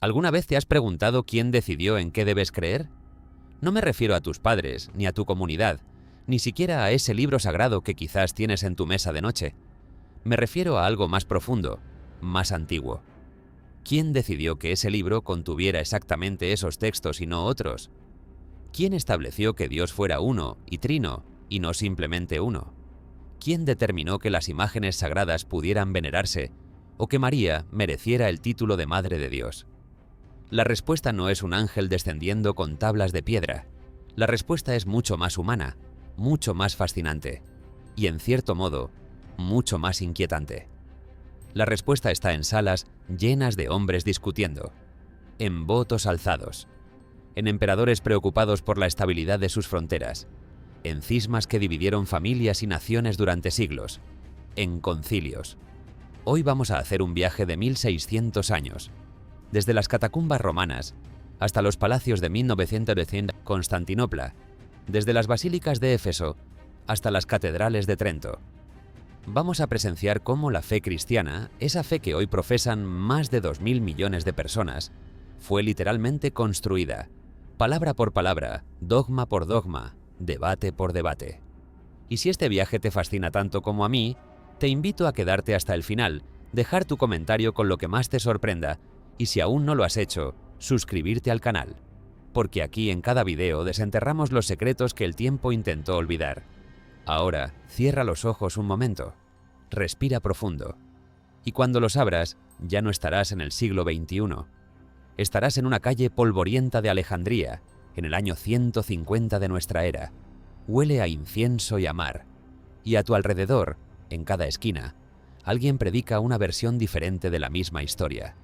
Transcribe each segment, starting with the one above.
¿Alguna vez te has preguntado quién decidió en qué debes creer? No me refiero a tus padres, ni a tu comunidad, ni siquiera a ese libro sagrado que quizás tienes en tu mesa de noche. Me refiero a algo más profundo, más antiguo. ¿Quién decidió que ese libro contuviera exactamente esos textos y no otros? ¿Quién estableció que Dios fuera uno y trino, y no simplemente uno? ¿Quién determinó que las imágenes sagradas pudieran venerarse, o que María mereciera el título de Madre de Dios? La respuesta no es un ángel descendiendo con tablas de piedra. La respuesta es mucho más humana, mucho más fascinante, y en cierto modo, mucho más inquietante. La respuesta está en salas llenas de hombres discutiendo, en votos alzados, en emperadores preocupados por la estabilidad de sus fronteras, en cismas que dividieron familias y naciones durante siglos, en concilios. Hoy vamos a hacer un viaje de 1600 años, desde las catacumbas romanas hasta los palacios de 1900 de Constantinopla, desde las basílicas de Éfeso hasta las catedrales de Trento. Vamos a presenciar cómo la fe cristiana, esa fe que hoy profesan más de 2000 millones de personas, fue literalmente construida, palabra por palabra, dogma por dogma, debate por debate. Y si este viaje te fascina tanto como a mí, te invito a quedarte hasta el final, dejar tu comentario con lo que más te sorprenda, y si aún no lo has hecho, suscribirte al canal. Porque aquí en cada video desenterramos los secretos que el tiempo intentó olvidar. Ahora, cierra los ojos un momento, respira profundo, y cuando los abras, ya no estarás en el siglo XXI. Estarás en una calle polvorienta de Alejandría, en el año 150 de nuestra era. Huele a incienso y a mar, y a tu alrededor, en cada esquina, alguien predica una versión diferente de la misma historia.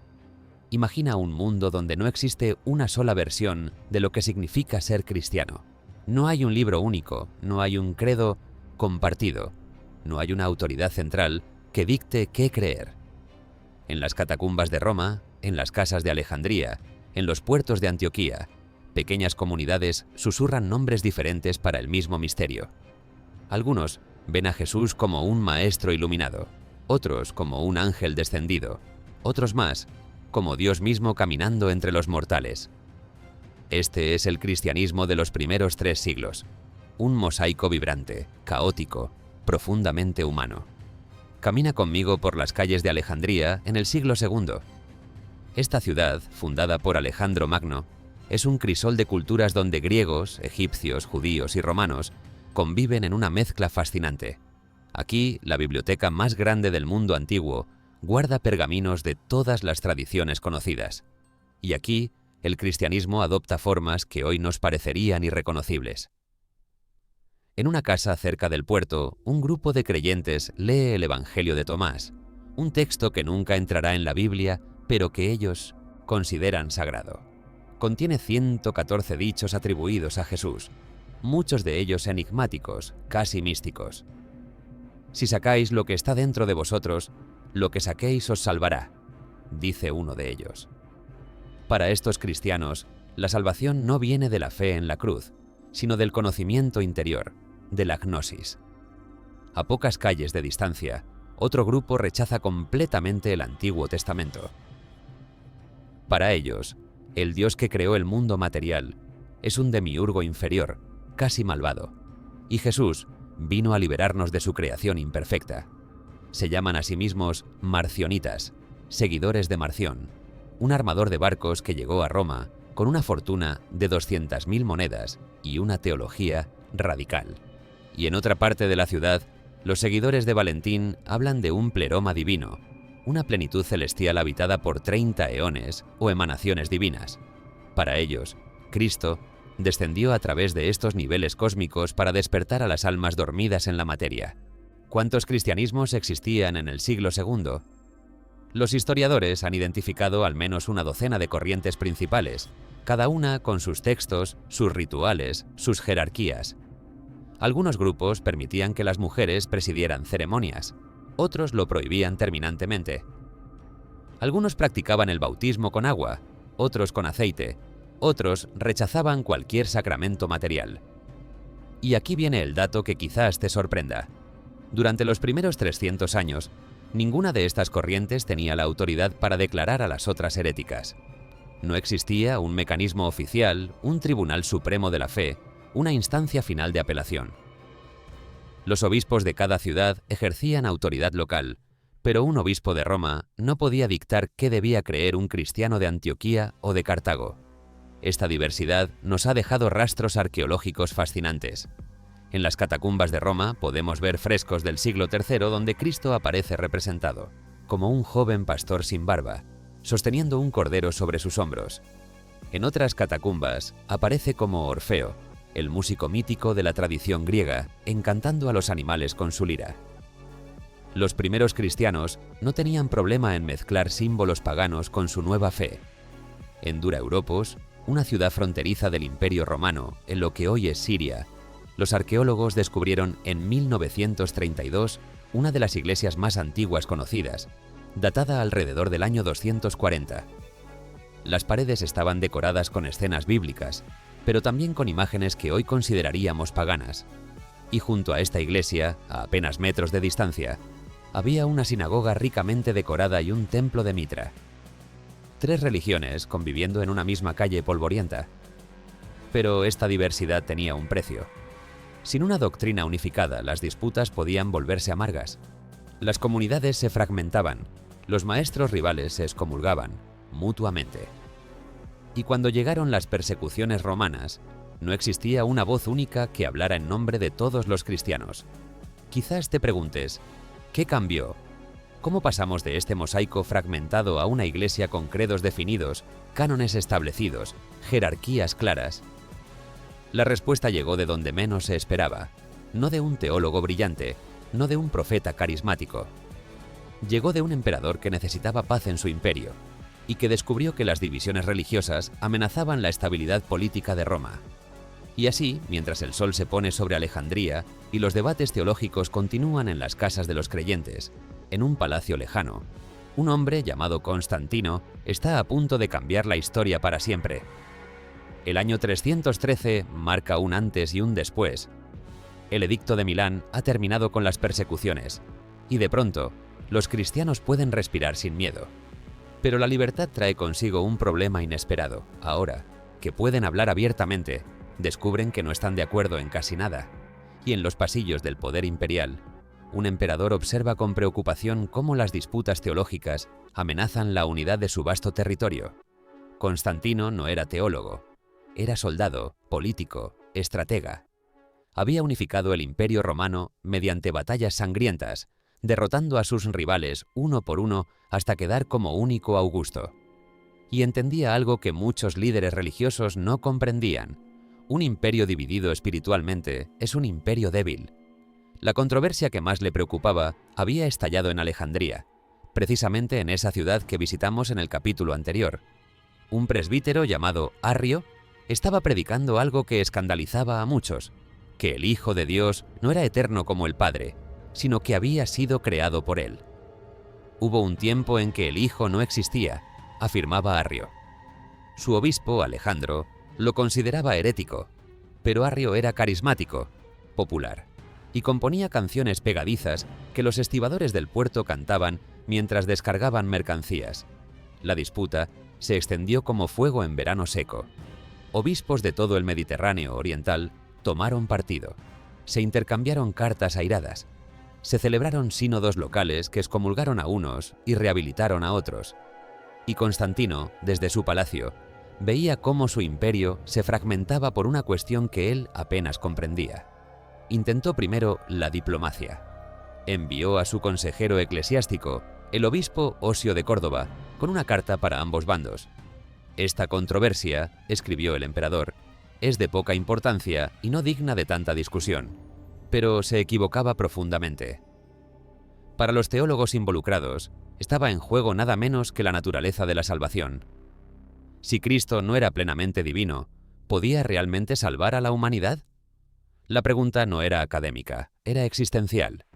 Imagina un mundo donde no existe una sola versión de lo que significa ser cristiano. No hay un libro único, no hay un credo compartido, no hay una autoridad central que dicte qué creer. En las catacumbas de Roma, en las casas de Alejandría, en los puertos de Antioquía, pequeñas comunidades susurran nombres diferentes para el mismo misterio. Algunos ven a Jesús como un maestro iluminado, otros como un ángel descendido, otros más como Dios mismo caminando entre los mortales. Este es el cristianismo de los primeros 3 siglos, un mosaico vibrante, caótico, profundamente humano. Camina conmigo por las calles de Alejandría en el siglo II. Esta ciudad, fundada por Alejandro Magno, es un crisol de culturas donde griegos, egipcios, judíos y romanos conviven en una mezcla fascinante. Aquí, la biblioteca más grande del mundo antiguo guarda pergaminos de todas las tradiciones conocidas. Y aquí, el cristianismo adopta formas que hoy nos parecerían irreconocibles. En una casa cerca del puerto, un grupo de creyentes lee el Evangelio de Tomás, un texto que nunca entrará en la Biblia, pero que ellos consideran sagrado. Contiene 114 dichos atribuidos a Jesús, muchos de ellos enigmáticos, casi místicos. Si sacáis lo que está dentro de vosotros, lo que saquéis os salvará, dice uno de ellos. Para estos cristianos, la salvación no viene de la fe en la cruz, sino del conocimiento interior, de la gnosis. A pocas calles de distancia, otro grupo rechaza completamente el Antiguo Testamento. Para ellos, el Dios que creó el mundo material es un demiurgo inferior, casi malvado, y Jesús vino a liberarnos de su creación imperfecta. Se llaman a sí mismos marcionitas, seguidores de Marción, un armador de barcos que llegó a Roma con una fortuna de 200.000 monedas y una teología radical. Y en otra parte de la ciudad, los seguidores de Valentín hablan de un pleroma divino, una plenitud celestial habitada por 30 eones o emanaciones divinas. Para ellos, Cristo descendió a través de estos niveles cósmicos para despertar a las almas dormidas en la materia. ¿Cuántos cristianismos existían en el siglo II? Los historiadores han identificado al menos una docena de corrientes principales, cada una con sus textos, sus rituales, sus jerarquías. Algunos grupos permitían que las mujeres presidieran ceremonias, otros lo prohibían terminantemente. Algunos practicaban el bautismo con agua, otros con aceite, otros rechazaban cualquier sacramento material. Y aquí viene el dato que quizás te sorprenda. Durante los primeros 300 años, ninguna de estas corrientes tenía la autoridad para declarar a las otras heréticas. No existía un mecanismo oficial, un tribunal supremo de la fe, una instancia final de apelación. Los obispos de cada ciudad ejercían autoridad local, pero un obispo de Roma no podía dictar qué debía creer un cristiano de Antioquía o de Cartago. Esta diversidad nos ha dejado rastros arqueológicos fascinantes. En las catacumbas de Roma podemos ver frescos del siglo III donde Cristo aparece representado, como un joven pastor sin barba, sosteniendo un cordero sobre sus hombros. En otras catacumbas aparece como Orfeo, el músico mítico de la tradición griega, encantando a los animales con su lira. Los primeros cristianos no tenían problema en mezclar símbolos paganos con su nueva fe. En Dura Europos, una ciudad fronteriza del Imperio Romano, en lo que hoy es Siria, los arqueólogos descubrieron en 1932 una de las iglesias más antiguas conocidas, datada alrededor del año 240. Las paredes estaban decoradas con escenas bíblicas, pero también con imágenes que hoy consideraríamos paganas. Y junto a esta iglesia, a apenas metros de distancia, había una sinagoga ricamente decorada y un templo de Mitra. 3 religiones conviviendo en una misma calle polvorienta. Pero esta diversidad tenía un precio. Sin una doctrina unificada, las disputas podían volverse amargas. Las comunidades se fragmentaban, los maestros rivales se excomulgaban, mutuamente. Y cuando llegaron las persecuciones romanas, no existía una voz única que hablara en nombre de todos los cristianos. Quizás te preguntes, ¿qué cambió? ¿Cómo pasamos de este mosaico fragmentado a una iglesia con credos definidos, cánones establecidos, jerarquías claras? La respuesta llegó de donde menos se esperaba, no de un teólogo brillante, no de un profeta carismático. Llegó de un emperador que necesitaba paz en su imperio y que descubrió que las divisiones religiosas amenazaban la estabilidad política de Roma. Y así, mientras el sol se pone sobre Alejandría y los debates teológicos continúan en las casas de los creyentes, en un palacio lejano, un hombre llamado Constantino está a punto de cambiar la historia para siempre. El año 313 marca un antes y un después. El edicto de Milán ha terminado con las persecuciones, y de pronto, los cristianos pueden respirar sin miedo. Pero la libertad trae consigo un problema inesperado. Ahora, que pueden hablar abiertamente, descubren que no están de acuerdo en casi nada. Y en los pasillos del poder imperial, un emperador observa con preocupación cómo las disputas teológicas amenazan la unidad de su vasto territorio. Constantino no era teólogo, era soldado, político, estratega. Había unificado el Imperio Romano mediante batallas sangrientas, derrotando a sus rivales uno por uno hasta quedar como único Augusto. Y entendía algo que muchos líderes religiosos no comprendían. Un imperio dividido espiritualmente es un imperio débil. La controversia que más le preocupaba había estallado en Alejandría, precisamente en esa ciudad que visitamos en el capítulo anterior. Un presbítero llamado Arrio estaba predicando algo que escandalizaba a muchos, que el Hijo de Dios no era eterno como el Padre, sino que había sido creado por él. Hubo un tiempo en que el Hijo no existía, afirmaba Arrio. Su obispo, Alejandro, lo consideraba herético, pero Arrio era carismático, popular, y componía canciones pegadizas que los estibadores del puerto cantaban mientras descargaban mercancías. La disputa se extendió como fuego en verano seco. Obispos de todo el Mediterráneo oriental tomaron partido. Se intercambiaron cartas airadas. Se celebraron sínodos locales que excomulgaron a unos y rehabilitaron a otros. Y Constantino, desde su palacio, veía cómo su imperio se fragmentaba por una cuestión que él apenas comprendía. Intentó primero la diplomacia. Envió a su consejero eclesiástico, el obispo Osio de Córdoba, con una carta para ambos bandos. Esta controversia, escribió el emperador, es de poca importancia y no digna de tanta discusión, pero se equivocaba profundamente. Para los teólogos involucrados, estaba en juego nada menos que la naturaleza de la salvación. Si Cristo no era plenamente divino, ¿podía realmente salvar a la humanidad? La pregunta no era académica, era existencial.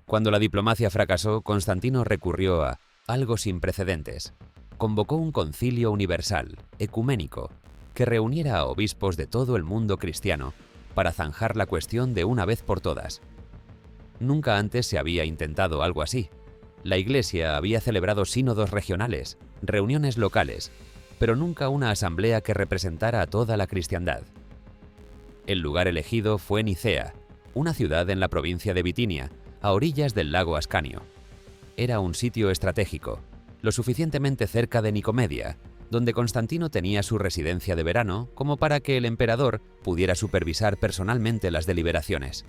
Cuando la diplomacia fracasó, Constantino recurrió a algo sin precedentes. Convocó un concilio universal, ecuménico, que reuniera a obispos de todo el mundo cristiano para zanjar la cuestión de una vez por todas. Nunca antes se había intentado algo así. La Iglesia había celebrado sínodos regionales, reuniones locales, pero nunca una asamblea que representara a toda la cristiandad. El lugar elegido fue Nicea, una ciudad en la provincia de Bitinia, a orillas del lago Ascanio. Era un sitio estratégico, lo suficientemente cerca de Nicomedia, donde Constantino tenía su residencia de verano como para que el emperador pudiera supervisar personalmente las deliberaciones.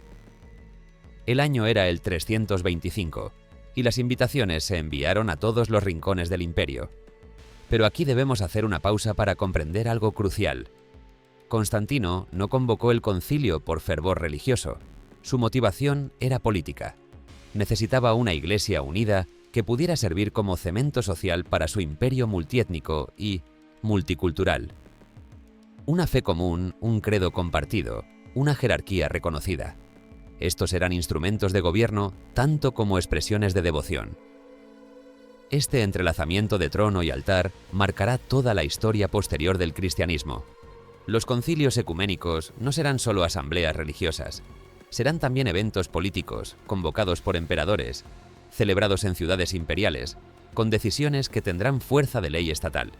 El año era el 325, y las invitaciones se enviaron a todos los rincones del imperio. Pero aquí debemos hacer una pausa para comprender algo crucial. Constantino no convocó el concilio por fervor religioso. Su motivación era política. Necesitaba una iglesia unida que pudiera servir como cemento social para su imperio multiétnico y multicultural. Una fe común, un credo compartido, una jerarquía reconocida. Estos eran instrumentos de gobierno tanto como expresiones de devoción. Este entrelazamiento de trono y altar marcará toda la historia posterior del cristianismo. Los concilios ecuménicos no serán solo asambleas religiosas, serán también eventos políticos convocados por emperadores, celebrados en ciudades imperiales, con decisiones que tendrán fuerza de ley estatal.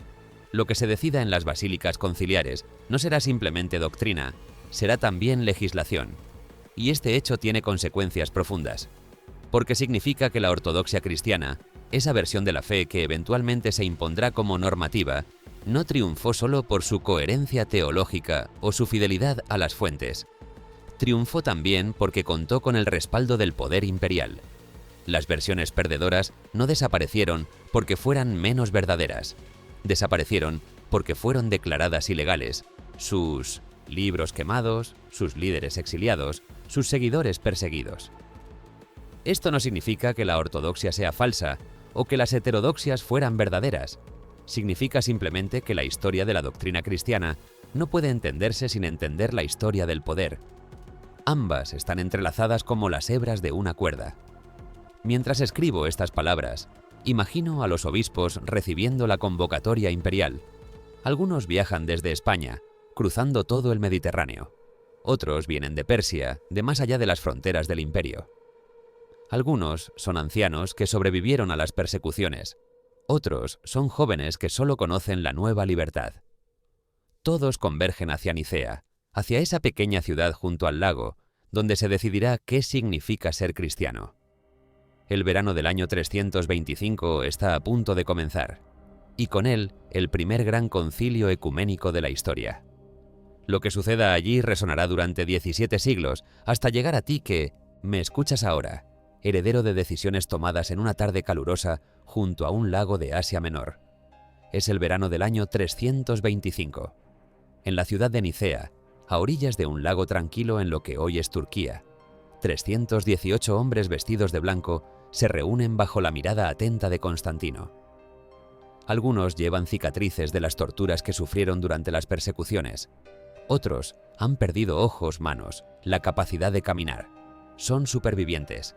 Lo que se decida en las basílicas conciliares no será simplemente doctrina, será también legislación. Y este hecho tiene consecuencias profundas, porque significa que la ortodoxia cristiana, esa versión de la fe que eventualmente se impondrá como normativa, no triunfó solo por su coherencia teológica o su fidelidad a las fuentes. Triunfó también porque contó con el respaldo del poder imperial. Las versiones perdedoras no desaparecieron porque fueran menos verdaderas. Desaparecieron porque fueron declaradas ilegales. Sus libros quemados, sus líderes exiliados, sus seguidores perseguidos. Esto no significa que la ortodoxia sea falsa o que las heterodoxias fueran verdaderas. Significa simplemente que la historia de la doctrina cristiana no puede entenderse sin entender la historia del poder. Ambas están entrelazadas como las hebras de una cuerda. Mientras escribo estas palabras, imagino a los obispos recibiendo la convocatoria imperial. Algunos viajan desde España, cruzando todo el Mediterráneo. Otros vienen de Persia, de más allá de las fronteras del imperio. Algunos son ancianos que sobrevivieron a las persecuciones. Otros son jóvenes que solo conocen la nueva libertad. Todos convergen hacia Nicea, hacia esa pequeña ciudad junto al lago, donde se decidirá qué significa ser cristiano. El verano del año 325 está a punto de comenzar, y con él el primer gran concilio ecuménico de la historia. Lo que suceda allí resonará durante 17 siglos, hasta llegar a ti que me escuchas ahora, heredero de decisiones tomadas en una tarde calurosa junto a un lago de Asia Menor. Es el verano del año 325. En la ciudad de Nicea, a orillas de un lago tranquilo en lo que hoy es Turquía, 318 hombres vestidos de blanco se reúnen bajo la mirada atenta de Constantino. Algunos llevan cicatrices de las torturas que sufrieron durante las persecuciones. Otros han perdido ojos, manos, la capacidad de caminar. Son supervivientes.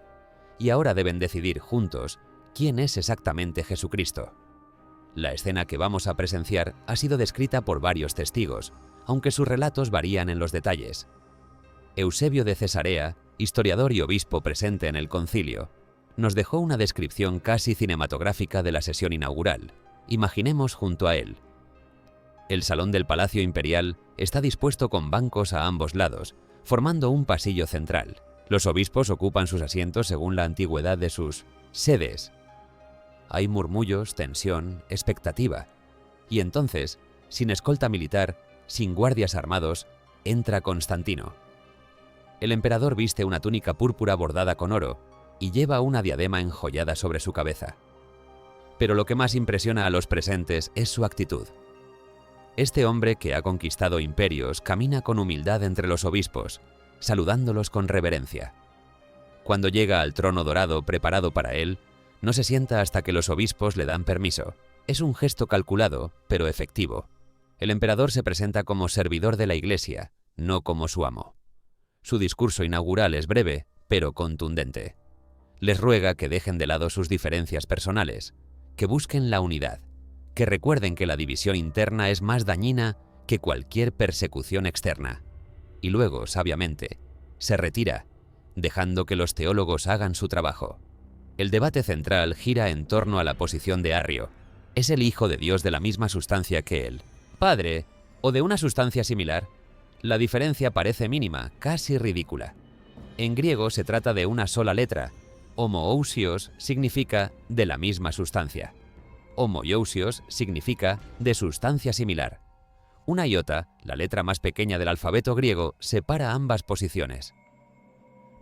Y ahora deben decidir juntos quién es exactamente Jesucristo. La escena que vamos a presenciar ha sido descrita por varios testigos, aunque sus relatos varían en los detalles. Eusebio de Cesarea, historiador y obispo presente en el concilio, nos dejó una descripción casi cinematográfica de la sesión inaugural. Imaginemos junto a él. El salón del Palacio Imperial está dispuesto con bancos a ambos lados, formando un pasillo central. Los obispos ocupan sus asientos según la antigüedad de sus sedes. Hay murmullos, tensión, expectativa. Y entonces, sin escolta militar, sin guardias armados, entra Constantino. El emperador viste una túnica púrpura bordada con oro y lleva una diadema enjollada sobre su cabeza. Pero lo que más impresiona a los presentes es su actitud. Este hombre que ha conquistado imperios camina con humildad entre los obispos, saludándolos con reverencia. Cuando llega al trono dorado preparado para él, no se sienta hasta que los obispos le dan permiso. Es un gesto calculado, pero efectivo. El emperador se presenta como servidor de la Iglesia, no como su amo. Su discurso inaugural es breve, pero contundente. Les ruega que dejen de lado sus diferencias personales, que busquen la unidad, que recuerden que la división interna es más dañina que cualquier persecución externa. Y luego, sabiamente, se retira, dejando que los teólogos hagan su trabajo. El debate central gira en torno a la posición de Arrio. ¿Es el Hijo de Dios de la misma sustancia que Él, Padre, o de una sustancia similar? La diferencia parece mínima, casi ridícula. En griego se trata de una sola letra. Homoousios significa de la misma sustancia. Homoiousios significa de sustancia similar. Una iota, la letra más pequeña del alfabeto griego, separa ambas posiciones.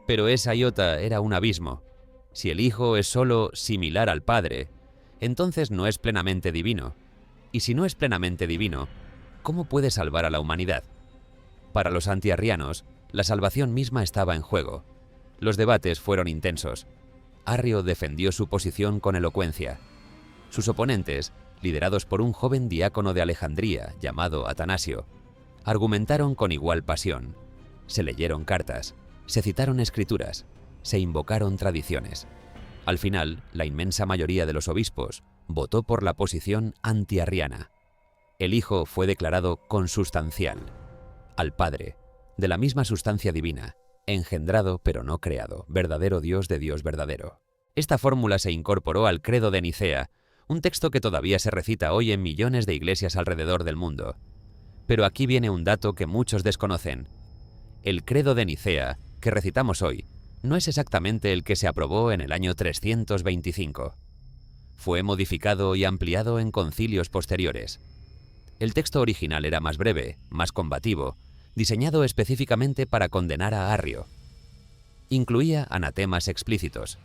Pero esa iota era un abismo. Si el Hijo es solo similar al Padre, entonces no es plenamente divino. Y si no es plenamente divino, ¿cómo puede salvar a la humanidad? Para los antiarrianos, la salvación misma estaba en juego. Los debates fueron intensos. Arrio defendió su posición con elocuencia. Sus oponentes, liderados por un joven diácono de Alejandría llamado Atanasio, argumentaron con igual pasión. Se leyeron cartas, se citaron escrituras, se invocaron tradiciones. Al final, la inmensa mayoría de los obispos votó por la posición antiarriana. El Hijo fue declarado consustancial al Padre, de la misma sustancia divina, engendrado pero no creado, verdadero Dios de Dios verdadero. Esta fórmula se incorporó al Credo de Nicea, un texto que todavía se recita hoy en millones de iglesias alrededor del mundo. Pero aquí viene un dato que muchos desconocen. El Credo de Nicea, que recitamos hoy, no es exactamente el que se aprobó en el año 325. Fue modificado y ampliado en concilios posteriores. El texto original era más breve, más combativo, diseñado específicamente para condenar a Arrio. Incluía anatemas explícitos.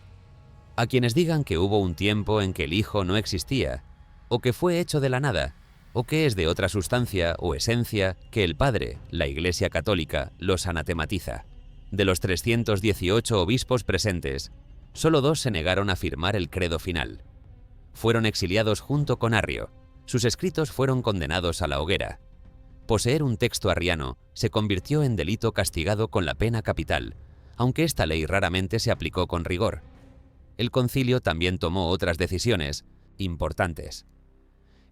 A quienes digan que hubo un tiempo en que el Hijo no existía, o que fue hecho de la nada, o que es de otra sustancia o esencia que el Padre, la Iglesia Católica, los anatematiza. De los 318 obispos presentes, solo 2 se negaron a firmar el credo final. Fueron exiliados junto con Arrio. Sus escritos fueron condenados a la hoguera. Poseer un texto arriano se convirtió en delito castigado con la pena capital, aunque esta ley raramente se aplicó con rigor. El concilio también tomó otras decisiones importantes.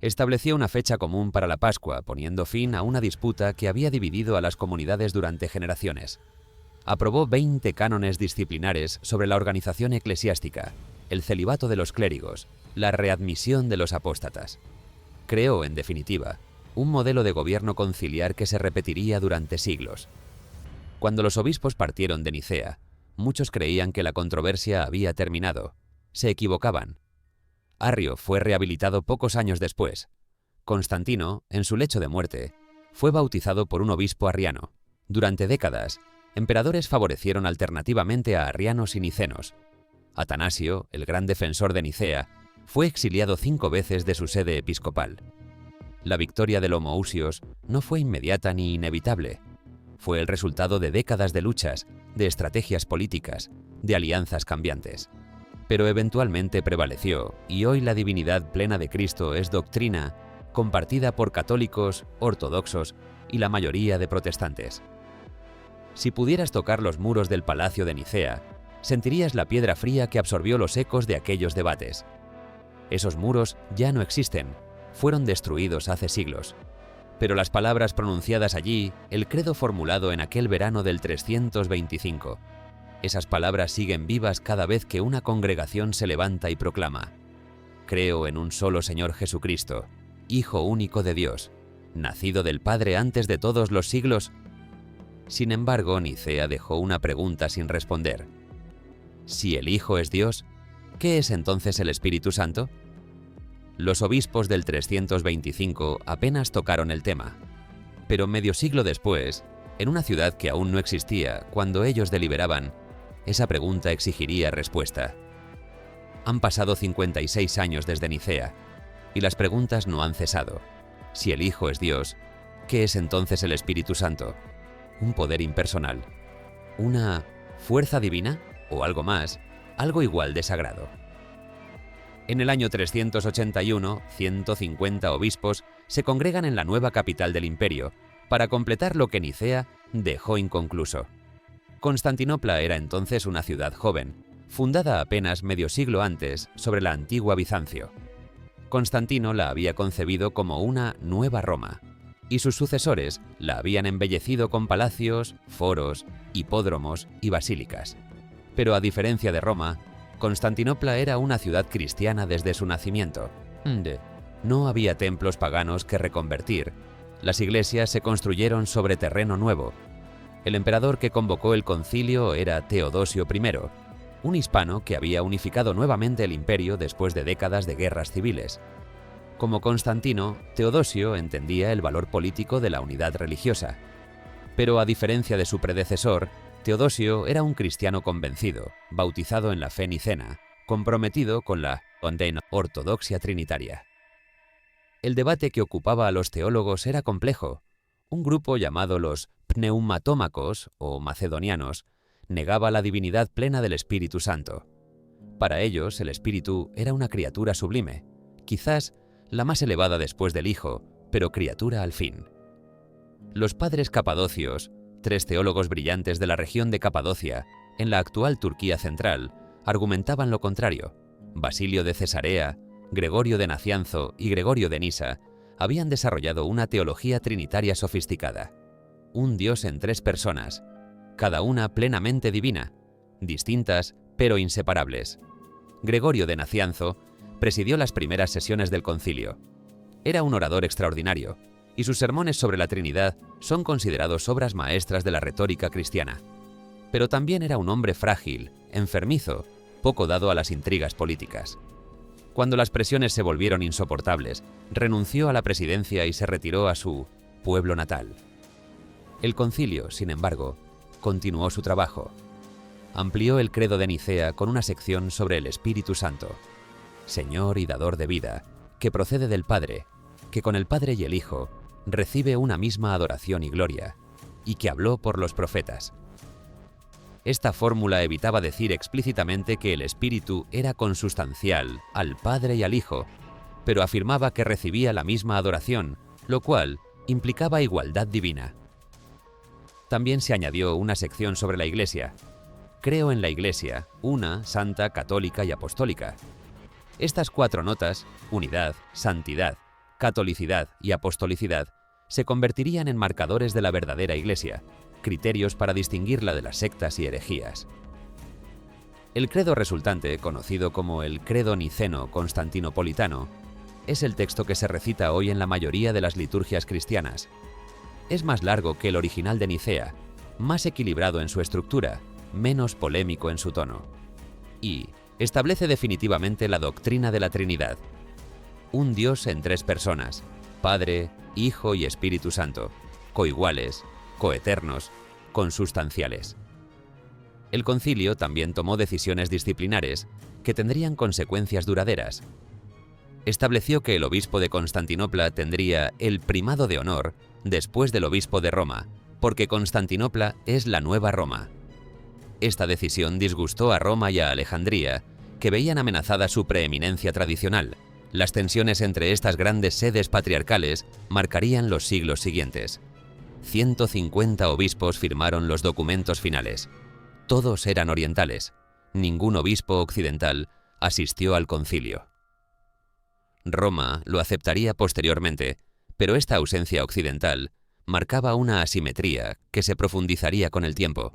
Estableció una fecha común para la Pascua, poniendo fin a una disputa que había dividido a las comunidades durante generaciones. Aprobó 20 cánones disciplinares sobre la organización eclesiástica, el celibato de los clérigos, la readmisión de los apóstatas. Creó, en definitiva, un modelo de gobierno conciliar que se repetiría durante siglos. Cuando los obispos partieron de Nicea, muchos creían que la controversia había terminado. Se equivocaban. Arrio fue rehabilitado pocos años después. Constantino, en su lecho de muerte, fue bautizado por un obispo arriano. Durante décadas, emperadores favorecieron alternativamente a arrianos y nicenos. Atanasio, el gran defensor de Nicea, fue exiliado 5 veces de su sede episcopal. La victoria de Homoousios no fue inmediata ni inevitable. Fue el resultado de décadas de luchas, de estrategias políticas, de alianzas cambiantes. Pero eventualmente prevaleció, y hoy la divinidad plena de Cristo es doctrina compartida por católicos, ortodoxos y la mayoría de protestantes. Si pudieras tocar los muros del Palacio de Nicea, sentirías la piedra fría que absorbió los ecos de aquellos debates. Esos muros ya no existen, fueron destruidos hace siglos. Pero las palabras pronunciadas allí, el credo formulado en aquel verano del 325, esas palabras siguen vivas cada vez que una congregación se levanta y proclama: creo en un solo Señor Jesucristo, Hijo único de Dios, nacido del Padre antes de todos los siglos. Sin embargo, Nicea dejó una pregunta sin responder. Si el Hijo es Dios, ¿qué es entonces el Espíritu Santo? Los obispos del 325 apenas tocaron el tema, pero medio siglo después, en una ciudad que aún no existía, cuando ellos deliberaban, esa pregunta exigiría respuesta. Han pasado 56 años desde Nicea, y las preguntas no han cesado. Si el Hijo es Dios, ¿qué es entonces el Espíritu Santo? ¿Un poder impersonal? ¿Una fuerza divina? ¿O algo más? Algo igual de sagrado. En el año 381, 150 obispos se congregan en la nueva capital del imperio para completar lo que Nicea dejó inconcluso. Constantinopla era entonces una ciudad joven, fundada apenas medio siglo antes sobre la antigua Bizancio. Constantino la había concebido como una nueva Roma, y sus sucesores la habían embellecido con palacios, foros, hipódromos y basílicas. Pero a diferencia de Roma, Constantinopla era una ciudad cristiana desde su nacimiento. No había templos paganos que reconvertir. Las iglesias se construyeron sobre terreno nuevo. El emperador que convocó el concilio era Teodosio I, un hispano que había unificado nuevamente el imperio después de décadas de guerras civiles. Como Constantino, Teodosio entendía el valor político de la unidad religiosa. Pero a diferencia de su predecesor, Teodosio era un cristiano convencido, bautizado en la fe nicena, comprometido con la ortodoxia trinitaria. El debate que ocupaba a los teólogos era complejo. Un grupo llamado los pneumatómacos o macedonianos negaba la divinidad plena del Espíritu Santo. Para ellos, el Espíritu era una criatura sublime, quizás la más elevada después del Hijo, pero criatura al fin. Los padres capadocios, 3 teólogos brillantes de la región de Capadocia, en la actual Turquía central, argumentaban lo contrario. Basilio de Cesarea, Gregorio de Nacianzo y Gregorio de Nisa habían desarrollado una teología trinitaria sofisticada. Un Dios en 3 personas, cada una plenamente divina, distintas pero inseparables. Gregorio de Nacianzo presidió las primeras sesiones del concilio. Era un orador extraordinario, y sus sermones sobre la Trinidad son considerados obras maestras de la retórica cristiana. Pero también era un hombre frágil, enfermizo, poco dado a las intrigas políticas. Cuando las presiones se volvieron insoportables, renunció a la presidencia y se retiró a su pueblo natal. El concilio, sin embargo, continuó su trabajo. Amplió el credo de Nicea con una sección sobre el Espíritu Santo, Señor y dador de vida, que procede del Padre, que con el Padre y el Hijo recibe una misma adoración y gloria, y que habló por los profetas. Esta fórmula evitaba decir explícitamente que el Espíritu era consustancial al Padre y al Hijo, pero afirmaba que recibía la misma adoración, lo cual implicaba igualdad divina. También se añadió una sección sobre la Iglesia. Creo en la Iglesia, una, santa, católica y apostólica. Estas 4 notas, unidad, santidad, catolicidad y apostolicidad, se convertirían en marcadores de la verdadera Iglesia, criterios para distinguirla de las sectas y herejías. El credo resultante, conocido como el Credo Niceno-Constantinopolitano, es el texto que se recita hoy en la mayoría de las liturgias cristianas. Es más largo que el original de Nicea, más equilibrado en su estructura, menos polémico en su tono. Y establece definitivamente la doctrina de la Trinidad. Un Dios en 3 personas, Padre, Hijo y Espíritu Santo, coiguales, coeternos, consustanciales. El concilio también tomó decisiones disciplinares que tendrían consecuencias duraderas. Estableció que el obispo de Constantinopla tendría el primado de honor después del obispo de Roma, porque Constantinopla es la nueva Roma. Esta decisión disgustó a Roma y a Alejandría, que veían amenazada su preeminencia tradicional. Las tensiones entre estas grandes sedes patriarcales marcarían los siglos siguientes. 150 obispos firmaron los documentos finales. Todos eran orientales. Ningún obispo occidental asistió al concilio. Roma lo aceptaría posteriormente, pero esta ausencia occidental marcaba una asimetría que se profundizaría con el tiempo.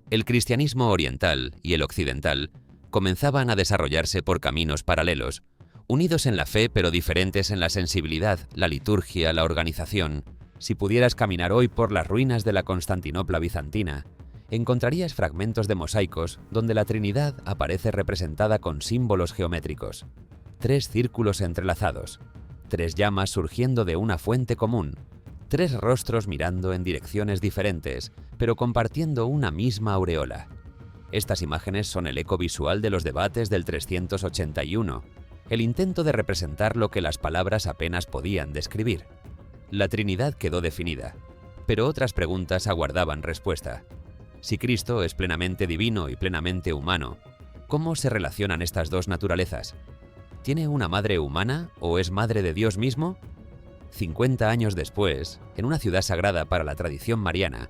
El cristianismo oriental y el occidental comenzaban a desarrollarse por caminos paralelos, unidos en la fe pero diferentes en la sensibilidad, la liturgia, la organización. Si pudieras caminar hoy por las ruinas de la Constantinopla bizantina, encontrarías fragmentos de mosaicos donde la Trinidad aparece representada con símbolos geométricos. 3 círculos entrelazados, 3 llamas surgiendo de una fuente común, 3 rostros mirando en direcciones diferentes, pero compartiendo una misma aureola. Estas imágenes son el eco visual de los debates del 381, el intento de representar lo que las palabras apenas podían describir. La Trinidad quedó definida, pero otras preguntas aguardaban respuesta. Si Cristo es plenamente divino y plenamente humano, ¿cómo se relacionan estas 2 naturalezas? ¿Tiene una madre humana o es madre de Dios mismo? 50 años después, en una ciudad sagrada para la tradición mariana,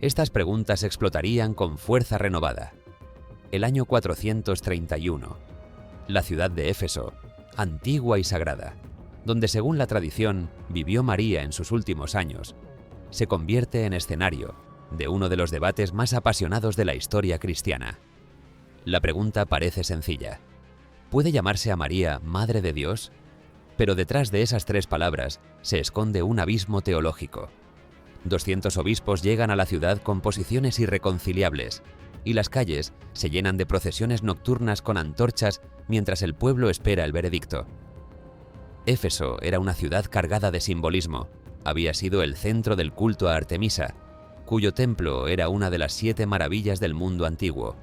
estas preguntas explotarían con fuerza renovada. El año 431. La ciudad de Éfeso, antigua y sagrada, donde según la tradición vivió María en sus últimos años, se convierte en escenario de uno de los debates más apasionados de la historia cristiana. La pregunta parece sencilla. ¿Puede llamarse a María Madre de Dios? Pero detrás de esas 3 palabras se esconde un abismo teológico. 200 obispos llegan a la ciudad con posiciones irreconciliables, y las calles se llenan de procesiones nocturnas con antorchas mientras el pueblo espera el veredicto. Éfeso era una ciudad cargada de simbolismo. Había sido el centro del culto a Artemisa, cuyo templo era una de las 7 maravillas del mundo antiguo.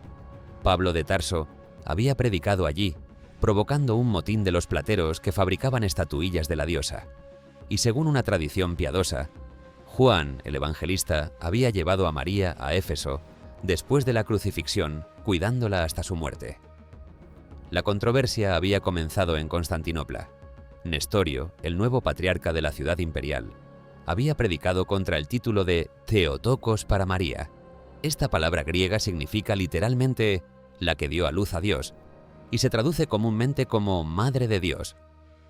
Pablo de Tarso había predicado allí, provocando un motín de los plateros que fabricaban estatuillas de la diosa. Y según una tradición piadosa, Juan, el evangelista, había llevado a María a Éfeso después de la crucifixión, cuidándola hasta su muerte. La controversia había comenzado en Constantinopla. Nestorio, el nuevo patriarca de la ciudad imperial, había predicado contra el título de Theotokos para María. Esta palabra griega significa literalmente la que dio a luz a Dios, y se traduce comúnmente como Madre de Dios.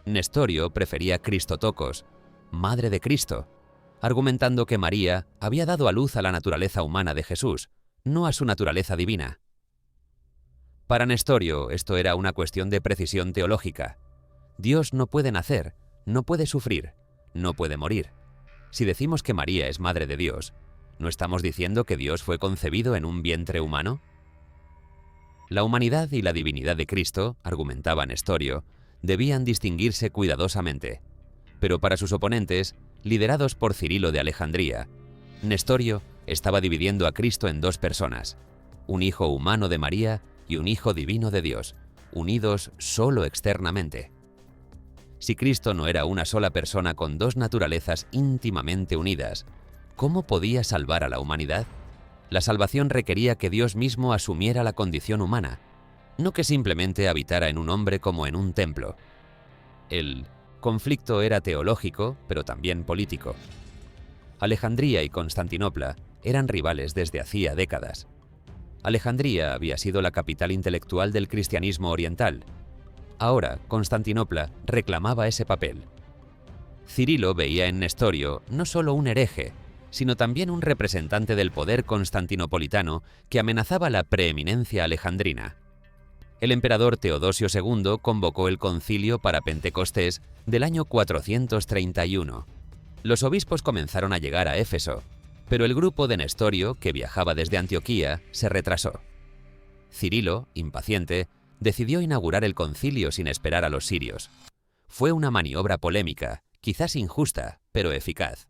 Nestorio prefería Christotokos, Madre de Cristo, argumentando que María había dado a luz a la naturaleza humana de Jesús, no a su naturaleza divina. Para Nestorio, esto era una cuestión de precisión teológica. Dios no puede nacer, no puede sufrir, no puede morir. Si decimos que María es Madre de Dios, ¿no estamos diciendo que Dios fue concebido en un vientre humano? La humanidad y la divinidad de Cristo, argumentaba Nestorio, debían distinguirse cuidadosamente. Pero para sus oponentes, liderados por Cirilo de Alejandría, Nestorio estaba dividiendo a Cristo en 2 personas, un hijo humano de María y un hijo divino de Dios, unidos solo externamente. Si Cristo no era una sola persona con 2 naturalezas íntimamente unidas, ¿cómo podía salvar a la humanidad? La salvación requería que Dios mismo asumiera la condición humana, no que simplemente habitara en un hombre como en un templo. El conflicto era teológico, pero también político. Alejandría y Constantinopla eran rivales desde hacía décadas. Alejandría había sido la capital intelectual del cristianismo oriental. Ahora, Constantinopla reclamaba ese papel. Cirilo veía en Nestorio no solo un hereje, sino también un representante del poder constantinopolitano que amenazaba la preeminencia alejandrina. El emperador Teodosio II convocó el concilio para Pentecostés del año 431. Los obispos comenzaron a llegar a Éfeso, pero el grupo de Nestorio, que viajaba desde Antioquía, se retrasó. Cirilo, impaciente, decidió inaugurar el concilio sin esperar a los sirios. Fue una maniobra polémica, quizás injusta, pero eficaz.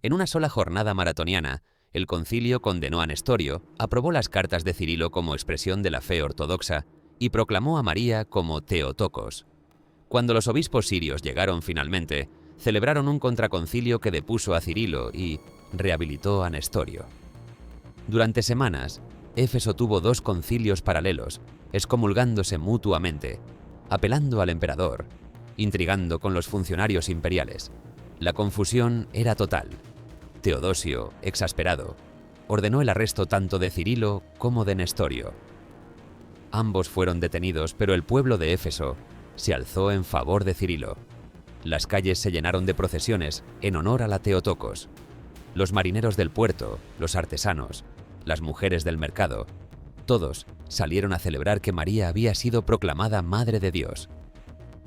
En una sola jornada maratoniana, el concilio condenó a Nestorio, aprobó las cartas de Cirilo como expresión de la fe ortodoxa y proclamó a María como Theotokos. Cuando los obispos sirios llegaron finalmente, celebraron un contraconcilio que depuso a Cirilo y rehabilitó a Nestorio. Durante semanas, Éfeso tuvo 2 concilios paralelos, excomulgándose mutuamente, apelando al emperador, intrigando con los funcionarios imperiales. La confusión era total. Teodosio, exasperado, ordenó el arresto tanto de Cirilo como de Nestorio. Ambos fueron detenidos, pero el pueblo de Éfeso se alzó en favor de Cirilo. Las calles se llenaron de procesiones en honor a la Theotokos. Los marineros del puerto, los artesanos, las mujeres del mercado, todos salieron a celebrar que María había sido proclamada Madre de Dios.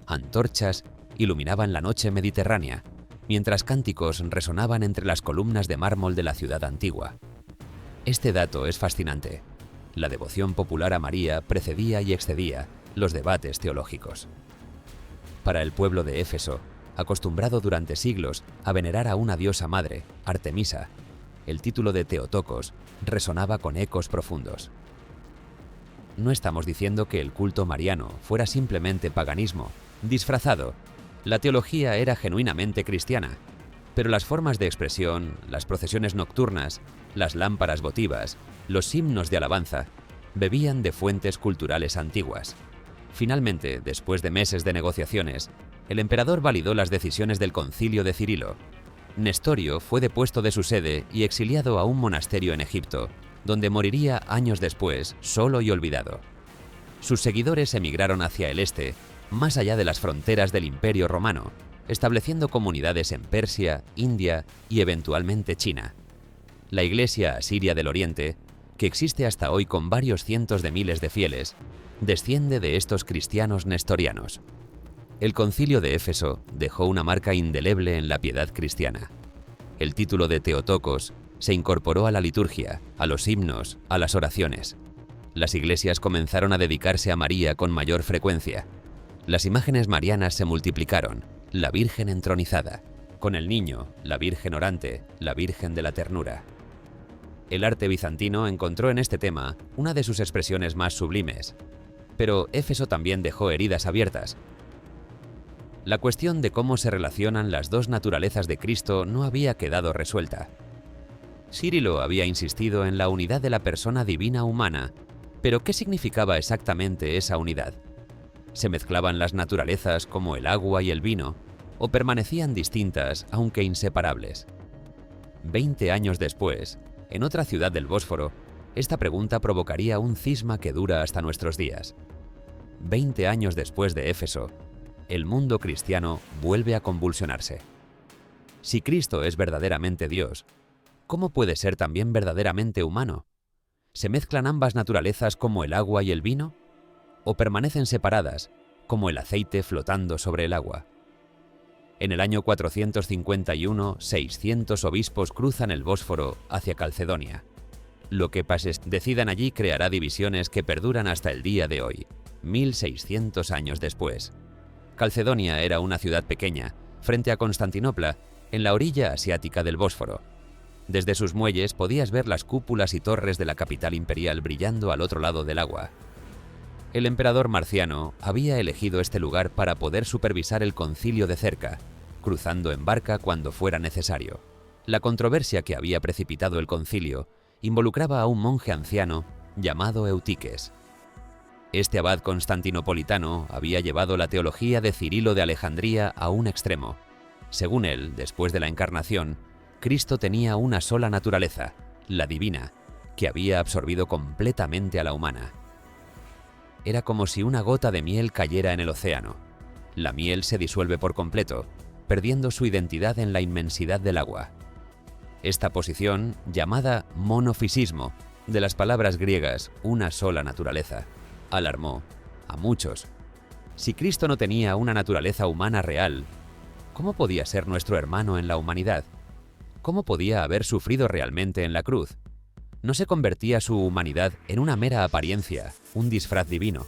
Antorchas iluminaban la noche mediterránea, mientras cánticos resonaban entre las columnas de mármol de la ciudad antigua. Este dato es fascinante. La devoción popular a María precedía y excedía los debates teológicos. Para el pueblo de Éfeso, acostumbrado durante siglos a venerar a una diosa madre, Artemisa, el título de Theotokos resonaba con ecos profundos. No estamos diciendo que el culto mariano fuera simplemente paganismo, disfrazado. La teología era genuinamente cristiana, pero las formas de expresión, las procesiones nocturnas, las lámparas votivas, los himnos de alabanza, bebían de fuentes culturales antiguas. Finalmente, después de meses de negociaciones, el emperador validó las decisiones del concilio de Cirilo. Nestorio fue depuesto de su sede y exiliado a un monasterio en Egipto, donde moriría años después, solo y olvidado. Sus seguidores emigraron hacia el este, más allá de las fronteras del Imperio Romano, estableciendo comunidades en Persia, India y eventualmente China. La Iglesia asiria del Oriente, que existe hasta hoy con varios cientos de miles de fieles, desciende de estos cristianos nestorianos. El concilio de Éfeso dejó una marca indeleble en la piedad cristiana. El título de Theotokos se incorporó a la liturgia, a los himnos, a las oraciones. Las iglesias comenzaron a dedicarse a María con mayor frecuencia. Las imágenes marianas se multiplicaron, la Virgen entronizada, con el niño, la Virgen orante, la Virgen de la ternura. El arte bizantino encontró en este tema una de sus expresiones más sublimes, pero Éfeso también dejó heridas abiertas. La cuestión de cómo se relacionan las dos naturalezas de Cristo no había quedado resuelta. Círilo había insistido en la unidad de la persona divina humana, pero ¿qué significaba exactamente esa unidad? ¿Se mezclaban las naturalezas como el agua y el vino, o permanecían distintas aunque inseparables? 20 años después, en otra ciudad del Bósforo, esta pregunta provocaría un cisma que dura hasta nuestros días. 20 años después de Éfeso, el mundo cristiano vuelve a convulsionarse. Si Cristo es verdaderamente Dios, ¿cómo puede ser también verdaderamente humano? ¿Se mezclan ambas naturalezas como el agua y el vino? ¿O permanecen separadas, como el aceite flotando sobre el agua? En el año 451, 600 obispos cruzan el Bósforo hacia Calcedonia. Lo que decidan allí creará divisiones que perduran hasta el día de hoy, 1600 años después. Calcedonia era una ciudad pequeña, frente a Constantinopla, en la orilla asiática del Bósforo. Desde sus muelles podías ver las cúpulas y torres de la capital imperial brillando al otro lado del agua. El emperador Marciano había elegido este lugar para poder supervisar el concilio de cerca, cruzando en barca cuando fuera necesario. La controversia que había precipitado el concilio involucraba a un monje anciano llamado Eutiques. Este abad constantinopolitano había llevado la teología de Cirilo de Alejandría a un extremo. Según él, después de la encarnación, Cristo tenía una sola naturaleza, la divina, que había absorbido completamente a la humana. Era como si una gota de miel cayera en el océano. La miel se disuelve por completo, perdiendo su identidad en la inmensidad del agua. Esta posición, llamada monofisismo, de las palabras griegas una sola naturaleza, alarmó a muchos. Si Cristo no tenía una naturaleza humana real, ¿cómo podía ser nuestro hermano en la humanidad? ¿Cómo podía haber sufrido realmente en la cruz? ¿No se convertía su humanidad en una mera apariencia, un disfraz divino?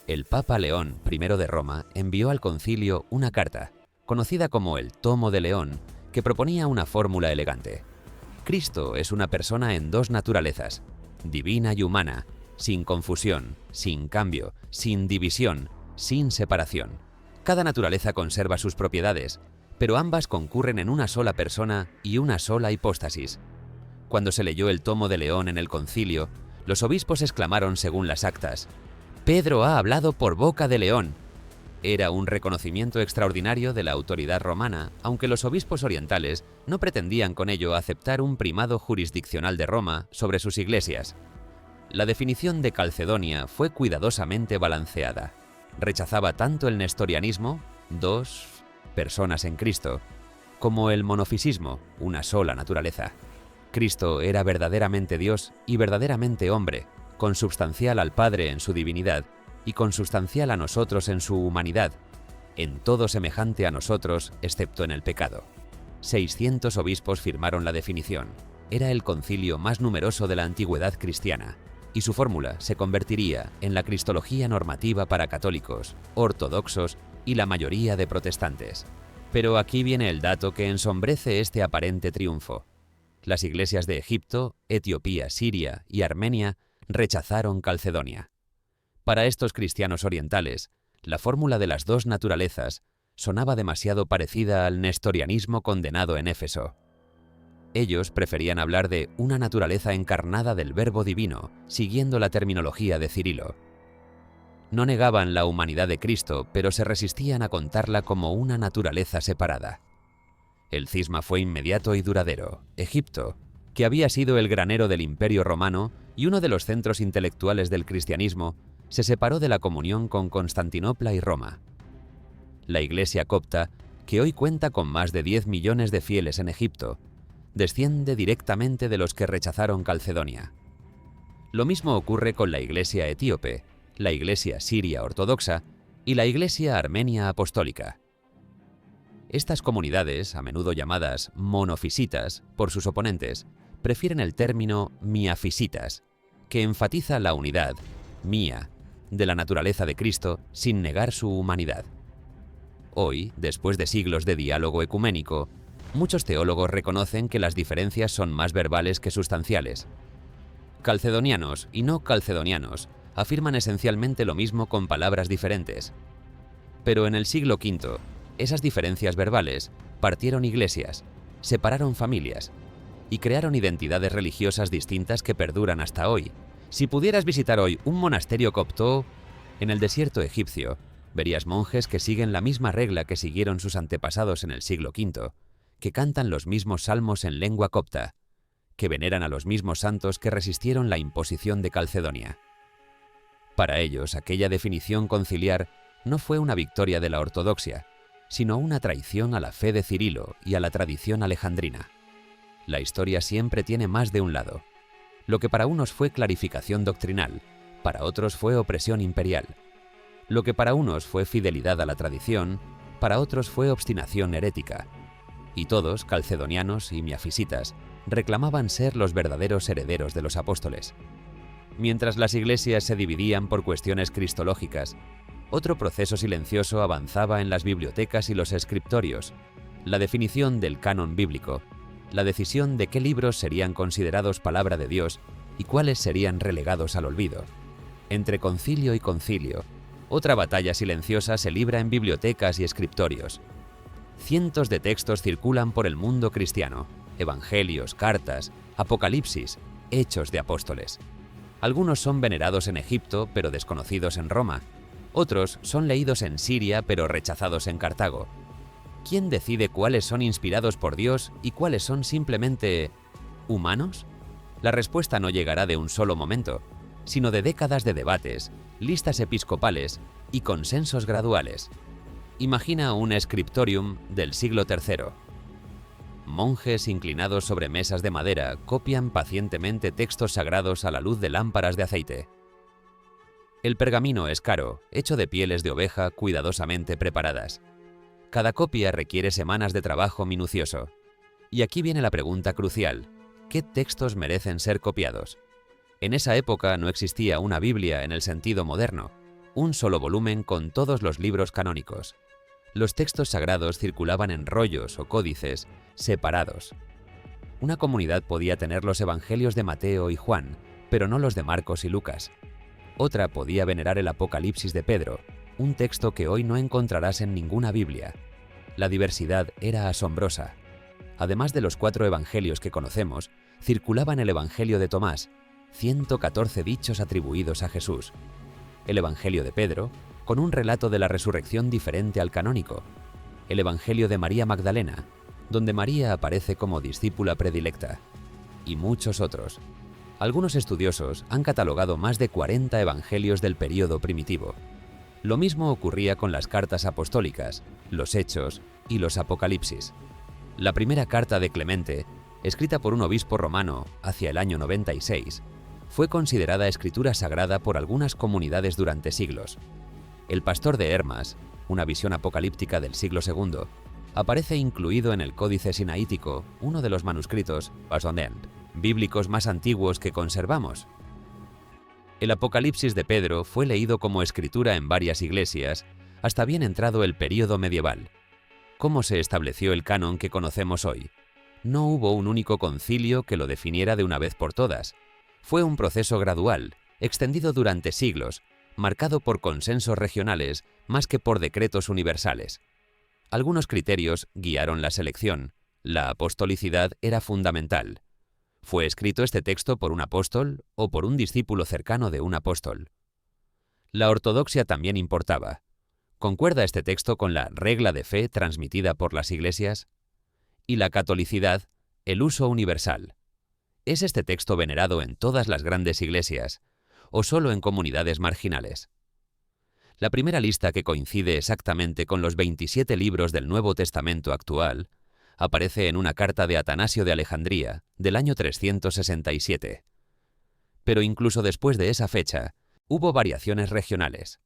El Papa León I de Roma envió al concilio una carta, conocida como el Tomo de León, que proponía una fórmula elegante. Cristo es una persona en dos naturalezas, divina y humana, sin confusión, sin cambio, sin división, sin separación. Cada naturaleza conserva sus propiedades, pero ambas concurren en una sola persona y una sola hipóstasis. Cuando se leyó el Tomo de León en el concilio, los obispos exclamaron según las actas: «Pedro ha hablado por boca de León». Era un reconocimiento extraordinario de la autoridad romana, aunque los obispos orientales no pretendían con ello aceptar un primado jurisdiccional de Roma sobre sus iglesias. La definición de Calcedonia fue cuidadosamente balanceada. Rechazaba tanto el nestorianismo, dos personas en Cristo, como el monofisismo, una sola naturaleza. Cristo era verdaderamente Dios y verdaderamente hombre, consubstancial al Padre en su divinidad y consubstancial a nosotros en su humanidad, en todo semejante a nosotros excepto en el pecado. 600 obispos firmaron la definición. Era el concilio más numeroso de la antigüedad cristiana, y su fórmula se convertiría en la cristología normativa para católicos, ortodoxos y la mayoría de protestantes. Pero aquí viene el dato que ensombrece este aparente triunfo. Las iglesias de Egipto, Etiopía, Siria y Armenia rechazaron Calcedonia. Para estos cristianos orientales, la fórmula de las dos naturalezas sonaba demasiado parecida al nestorianismo condenado en Éfeso. Ellos preferían hablar de una naturaleza encarnada del Verbo divino, siguiendo la terminología de Cirilo. No negaban la humanidad de Cristo, pero se resistían a contarla como una naturaleza separada. El cisma fue inmediato y duradero. Egipto, que había sido el granero del Imperio Romano y uno de los centros intelectuales del cristianismo, se separó de la comunión con Constantinopla y Roma. La Iglesia copta, que hoy cuenta con más de 10 millones de fieles en Egipto, desciende directamente de los que rechazaron Calcedonia. Lo mismo ocurre con la Iglesia etíope, la Iglesia siria ortodoxa y la Iglesia Armenia Apostólica. Estas comunidades, a menudo llamadas monofisitas por sus oponentes, prefieren el término miafisitas, que enfatiza la unidad, mía, de la naturaleza de Cristo sin negar su humanidad. Hoy, después de siglos de diálogo ecuménico, muchos teólogos reconocen que las diferencias son más verbales que sustanciales. Calcedonianos y no calcedonianos afirman esencialmente lo mismo con palabras diferentes. Pero en el siglo V, esas diferencias verbales partieron iglesias, separaron familias y crearon identidades religiosas distintas que perduran hasta hoy. Si pudieras visitar hoy un monasterio copto en el desierto egipcio, verías monjes que siguen la misma regla que siguieron sus antepasados en el siglo V, que cantan los mismos salmos en lengua copta, que veneran a los mismos santos que resistieron la imposición de Calcedonia. Para ellos, aquella definición conciliar no fue una victoria de la ortodoxia, sino una traición a la fe de Cirilo y a la tradición alejandrina. La historia siempre tiene más de un lado. Lo que para unos fue clarificación doctrinal, para otros fue opresión imperial. Lo que para unos fue fidelidad a la tradición, para otros fue obstinación herética. Y todos, calcedonianos y miafisitas, reclamaban ser los verdaderos herederos de los apóstoles. Mientras las iglesias se dividían por cuestiones cristológicas, otro proceso silencioso avanzaba en las bibliotecas y los escriptorios: la definición del canon bíblico, la decisión de qué libros serían considerados palabra de Dios y cuáles serían relegados al olvido. Entre concilio y concilio, otra batalla silenciosa se libra en bibliotecas y escriptorios. Cientos de textos circulan por el mundo cristiano: evangelios, cartas, apocalipsis, hechos de apóstoles. Algunos son venerados en Egipto, pero desconocidos en Roma. Otros son leídos en Siria, pero rechazados en Cartago. ¿Quién decide cuáles son inspirados por Dios y cuáles son simplemente humanos? La respuesta no llegará de un solo momento, sino de décadas de debates, listas episcopales y consensos graduales. Imagina un scriptorium del siglo III. Monjes inclinados sobre mesas de madera copian pacientemente textos sagrados a la luz de lámparas de aceite. El pergamino es caro, hecho de pieles de oveja cuidadosamente preparadas. Cada copia requiere semanas de trabajo minucioso. Y aquí viene la pregunta crucial: ¿qué textos merecen ser copiados? En esa época no existía una Biblia en el sentido moderno, un solo volumen con todos los libros canónicos. Los textos sagrados circulaban en rollos o códices separados. Una comunidad podía tener los evangelios de Mateo y Juan, pero no los de Marcos y Lucas. Otra podía venerar el Apocalipsis de Pedro, un texto que hoy no encontrarás en ninguna Biblia. La diversidad era asombrosa. Además de los 4 evangelios que conocemos, circulaban el Evangelio de Tomás, 114 dichos atribuidos a Jesús; el Evangelio de Pedro, con un relato de la resurrección diferente al canónico; el Evangelio de María Magdalena, donde María aparece como discípula predilecta; y muchos otros. Algunos estudiosos han catalogado más de 40 evangelios del período primitivo. Lo mismo ocurría con las cartas apostólicas, los Hechos y los Apocalipsis. La primera carta de Clemente, escrita por un obispo romano hacia el año 96, fue considerada escritura sagrada por algunas comunidades durante siglos. El pastor de Hermas, una visión apocalíptica del siglo II, aparece incluido en el Códice Sinaítico, uno de los manuscritos bíblicos más antiguos que conservamos. El Apocalipsis de Pedro fue leído como escritura en varias iglesias hasta bien entrado el período medieval. ¿Cómo se estableció el canon que conocemos hoy? No hubo un único concilio que lo definiera de una vez por todas. Fue un proceso gradual, extendido durante siglos, marcado por consensos regionales más que por decretos universales. Algunos criterios guiaron la selección. La apostolicidad era fundamental. ¿Fue escrito este texto por un apóstol o por un discípulo cercano de un apóstol? La ortodoxia también importaba. ¿Concuerda este texto con la regla de fe transmitida por las iglesias? Y la catolicidad, el uso universal. ¿Es este texto venerado en todas las grandes iglesias o solo en comunidades marginales? La primera lista, que coincide exactamente con los 27 libros del Nuevo Testamento actual, aparece en una carta de Atanasio de Alejandría, del año 367. Pero incluso después de esa fecha, hubo variaciones regionales.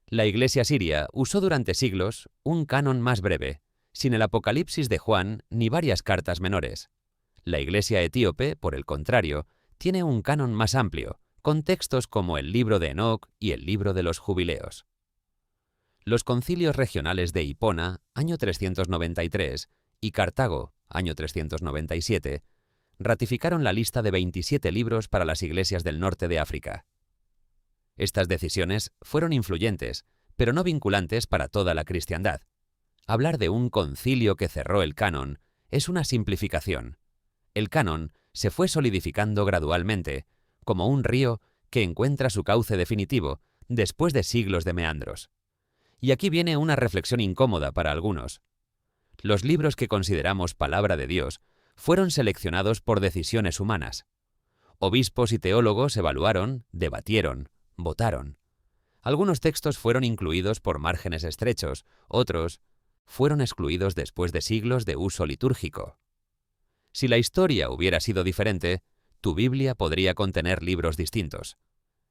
La Iglesia siria usó durante siglos un canon más breve, sin el Apocalipsis de Juan ni varias cartas menores. La Iglesia etíope, por el contrario, tiene un canon más amplio, con textos como el Libro de Enoc y el Libro de los Jubileos. Los concilios regionales de Hipona, año 393, y Cartago, año 397, ratificaron la lista de 27 libros para las iglesias del norte de África. Estas decisiones fueron influyentes, pero no vinculantes para toda la cristiandad. Hablar de un concilio que cerró el canon es una simplificación. El canon se fue solidificando gradualmente, como un río que encuentra su cauce definitivo después de siglos de meandros. Y aquí viene una reflexión incómoda para algunos. Los libros que consideramos palabra de Dios fueron seleccionados por decisiones humanas. Obispos y teólogos evaluaron, debatieron, votaron. Algunos textos fueron incluidos por márgenes estrechos, otros fueron excluidos después de siglos de uso litúrgico. Si la historia hubiera sido diferente, tu Biblia podría contener libros distintos.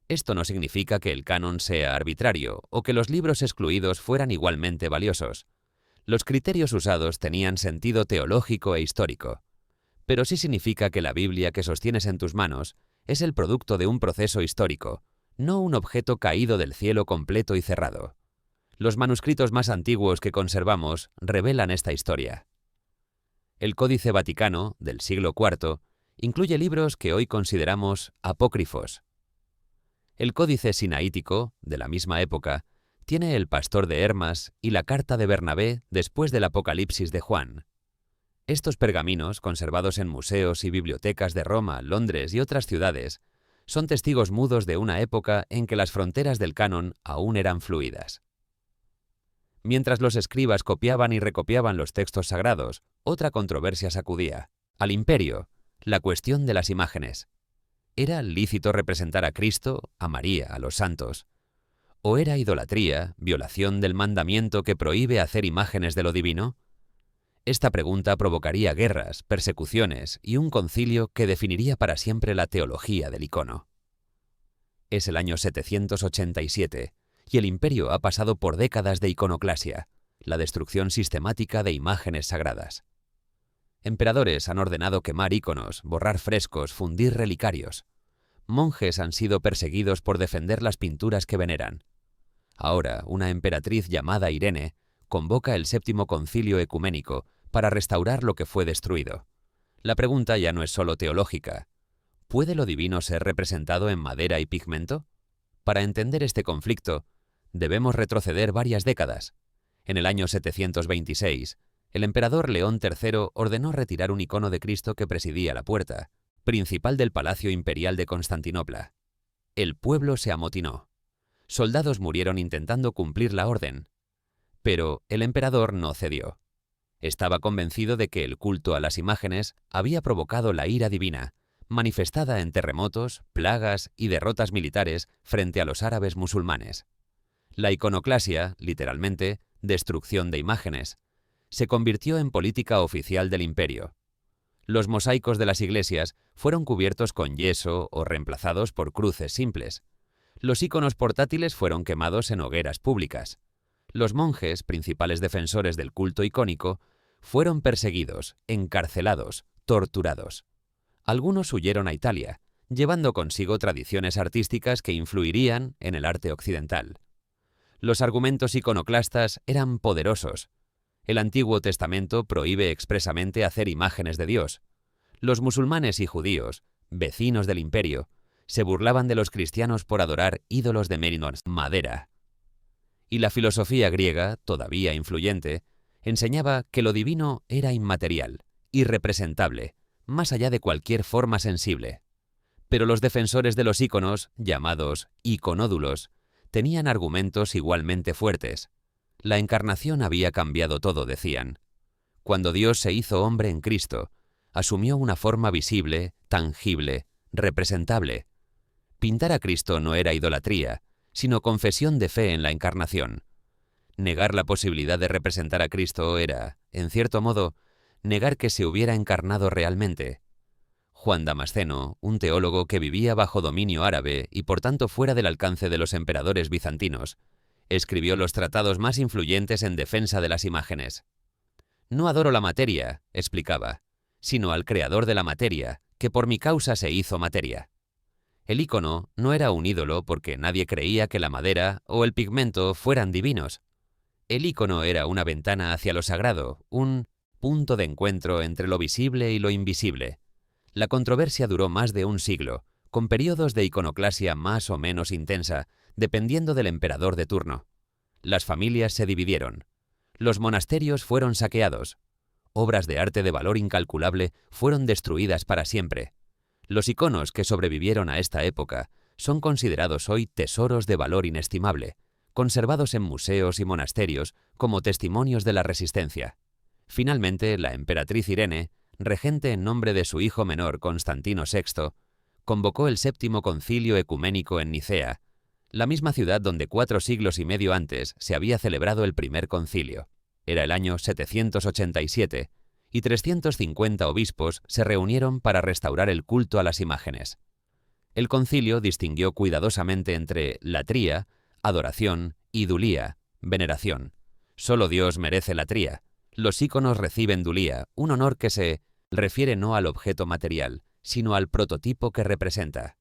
Esto no significa que el canon sea arbitrario o que los libros excluidos fueran igualmente valiosos. Los criterios usados tenían sentido teológico e histórico. Pero sí significa que la Biblia que sostienes en tus manos es el producto de un proceso histórico, no un objeto caído del cielo completo y cerrado. Los manuscritos más antiguos que conservamos revelan esta historia. El Códice Vaticano, del siglo IV, incluye libros que hoy consideramos apócrifos. El Códice Sinaítico, de la misma época, tiene el Pastor de Hermas y la Carta de Bernabé después del Apocalipsis de Juan. Estos pergaminos, conservados en museos y bibliotecas de Roma, Londres y otras ciudades, son testigos mudos de una época en que las fronteras del canon aún eran fluidas. Mientras los escribas copiaban y recopiaban los textos sagrados, otra controversia sacudía. Al imperio, la cuestión de las imágenes. ¿Era lícito representar a Cristo, a María, a los santos? ¿O era idolatría, violación del mandamiento que prohíbe hacer imágenes de lo divino? Esta pregunta provocaría guerras, persecuciones y un concilio que definiría para siempre la teología del icono. Es el año 787, y el imperio ha pasado por décadas de iconoclasia, la destrucción sistemática de imágenes sagradas. Emperadores han ordenado quemar íconos, borrar frescos, fundir relicarios. Monjes han sido perseguidos por defender las pinturas que veneran. Ahora, una emperatriz llamada Irene convoca el Séptimo Concilio Ecuménico para restaurar lo que fue destruido. La pregunta ya no es solo teológica. ¿Puede lo divino ser representado en madera y pigmento? Para entender este conflicto, debemos retroceder varias décadas. En el año 726, el emperador León III ordenó retirar un icono de Cristo que presidía la puerta, principal del Palacio Imperial de Constantinopla. El pueblo se amotinó. Soldados murieron intentando cumplir la orden. Pero el emperador no cedió. Estaba convencido de que el culto a las imágenes había provocado la ira divina, manifestada en terremotos, plagas y derrotas militares frente a los árabes musulmanes. La iconoclasia, literalmente, destrucción de imágenes, se convirtió en política oficial del imperio. Los mosaicos de las iglesias fueron cubiertos con yeso o reemplazados por cruces simples. Los íconos portátiles fueron quemados en hogueras públicas. Los monjes, principales defensores del culto icónico, fueron perseguidos, encarcelados, torturados. Algunos huyeron a Italia, llevando consigo tradiciones artísticas que influirían en el arte occidental. Los argumentos iconoclastas eran poderosos. El Antiguo Testamento prohíbe expresamente hacer imágenes de Dios. Los musulmanes y judíos, vecinos del imperio, se burlaban de los cristianos por adorar ídolos de madera. Y la filosofía griega, todavía influyente, enseñaba que lo divino era inmaterial, irrepresentable, más allá de cualquier forma sensible. Pero los defensores de los íconos, llamados iconódulos, tenían argumentos igualmente fuertes. La encarnación había cambiado todo, decían. Cuando Dios se hizo hombre en Cristo, asumió una forma visible, tangible, representable. Pintar a Cristo no era idolatría, sino confesión de fe en la encarnación. Negar la posibilidad de representar a Cristo era, en cierto modo, negar que se hubiera encarnado realmente. Juan Damasceno, un teólogo que vivía bajo dominio árabe y por tanto fuera del alcance de los emperadores bizantinos, Escribió los tratados más influyentes en defensa de las imágenes. No adoro la materia, explicaba, sino al creador de la materia, que por mi causa se hizo materia. El ícono no era un ídolo porque nadie creía que la madera o el pigmento fueran divinos. El ícono era una ventana hacia lo sagrado, un punto de encuentro entre lo visible y lo invisible. La controversia duró más de un siglo, con periodos de iconoclasia más o menos intensa, dependiendo del emperador de turno. Las familias se dividieron. Los monasterios fueron saqueados. Obras de arte de valor incalculable fueron destruidas para siempre. Los iconos que sobrevivieron a esta época son considerados hoy tesoros de valor inestimable, conservados en museos y monasterios como testimonios de la resistencia. Finalmente, la emperatriz Irene, regente en nombre de su hijo menor Constantino VI, convocó el Séptimo Concilio Ecuménico en Nicea, la misma ciudad donde 4 siglos y medio antes se había celebrado el primer concilio. Era el año 787, y 350 obispos se reunieron para restaurar el culto a las imágenes. El concilio distinguió cuidadosamente entre latría, adoración, y dulía, veneración. Solo Dios merece latría. Los íconos reciben dulía, un honor que se refiere no al objeto material, sino al prototipo que representa.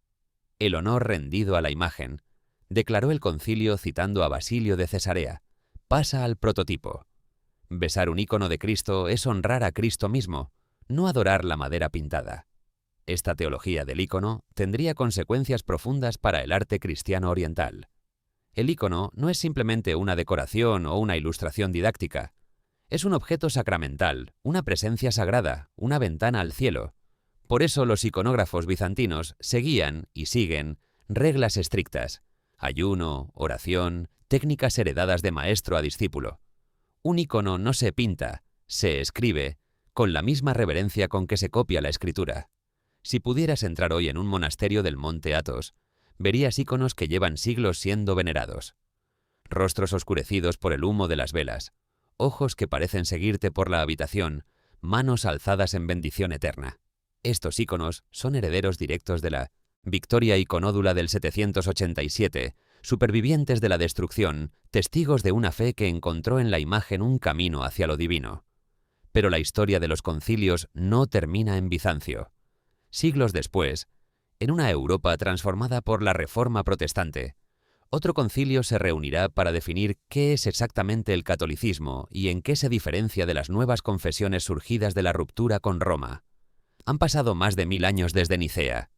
El honor rendido a la imagen, declaró el concilio citando a Basilio de Cesarea, pasa al prototipo. Besar un ícono de Cristo es honrar a Cristo mismo, no adorar la madera pintada. Esta teología del ícono tendría consecuencias profundas para el arte cristiano oriental. El ícono no es simplemente una decoración o una ilustración didáctica. Es un objeto sacramental, una presencia sagrada, una ventana al cielo. Por eso los iconógrafos bizantinos seguían y siguen reglas estrictas: ayuno, oración, técnicas heredadas de maestro a discípulo. Un ícono no se pinta, se escribe, con la misma reverencia con que se copia la escritura. Si pudieras entrar hoy en un monasterio del monte Athos, verías íconos que llevan siglos siendo venerados. Rostros oscurecidos por el humo de las velas, ojos que parecen seguirte por la habitación, manos alzadas en bendición eterna. Estos íconos son herederos directos de la Victoria iconódula del 787, supervivientes de la destrucción, testigos de una fe que encontró en la imagen un camino hacia lo divino. Pero la historia de los concilios no termina en Bizancio. Siglos después, en una Europa transformada por la Reforma protestante, otro concilio se reunirá para definir qué es exactamente el catolicismo y en qué se diferencia de las nuevas confesiones surgidas de la ruptura con Roma. Han pasado más de 1000 años desde Nicea.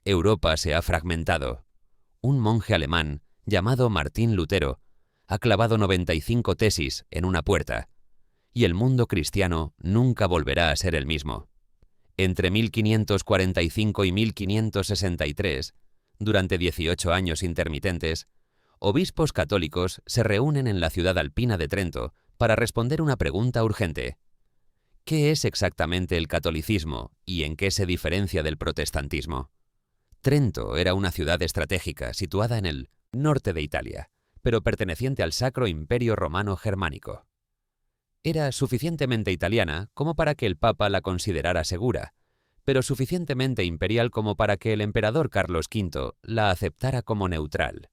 Europa se ha fragmentado. Un monje alemán, llamado Martín Lutero, ha clavado 95 tesis en una puerta, y el mundo cristiano nunca volverá a ser el mismo. Entre 1545 y 1563, durante 18 años intermitentes, obispos católicos se reúnen en la ciudad alpina de Trento para responder una pregunta urgente. ¿Qué es exactamente el catolicismo y en qué se diferencia del protestantismo? Trento era una ciudad estratégica situada en el norte de Italia, pero perteneciente al Sacro Imperio Romano Germánico. Era suficientemente italiana como para que el Papa la considerara segura, pero suficientemente imperial como para que el emperador Carlos V la aceptara como neutral.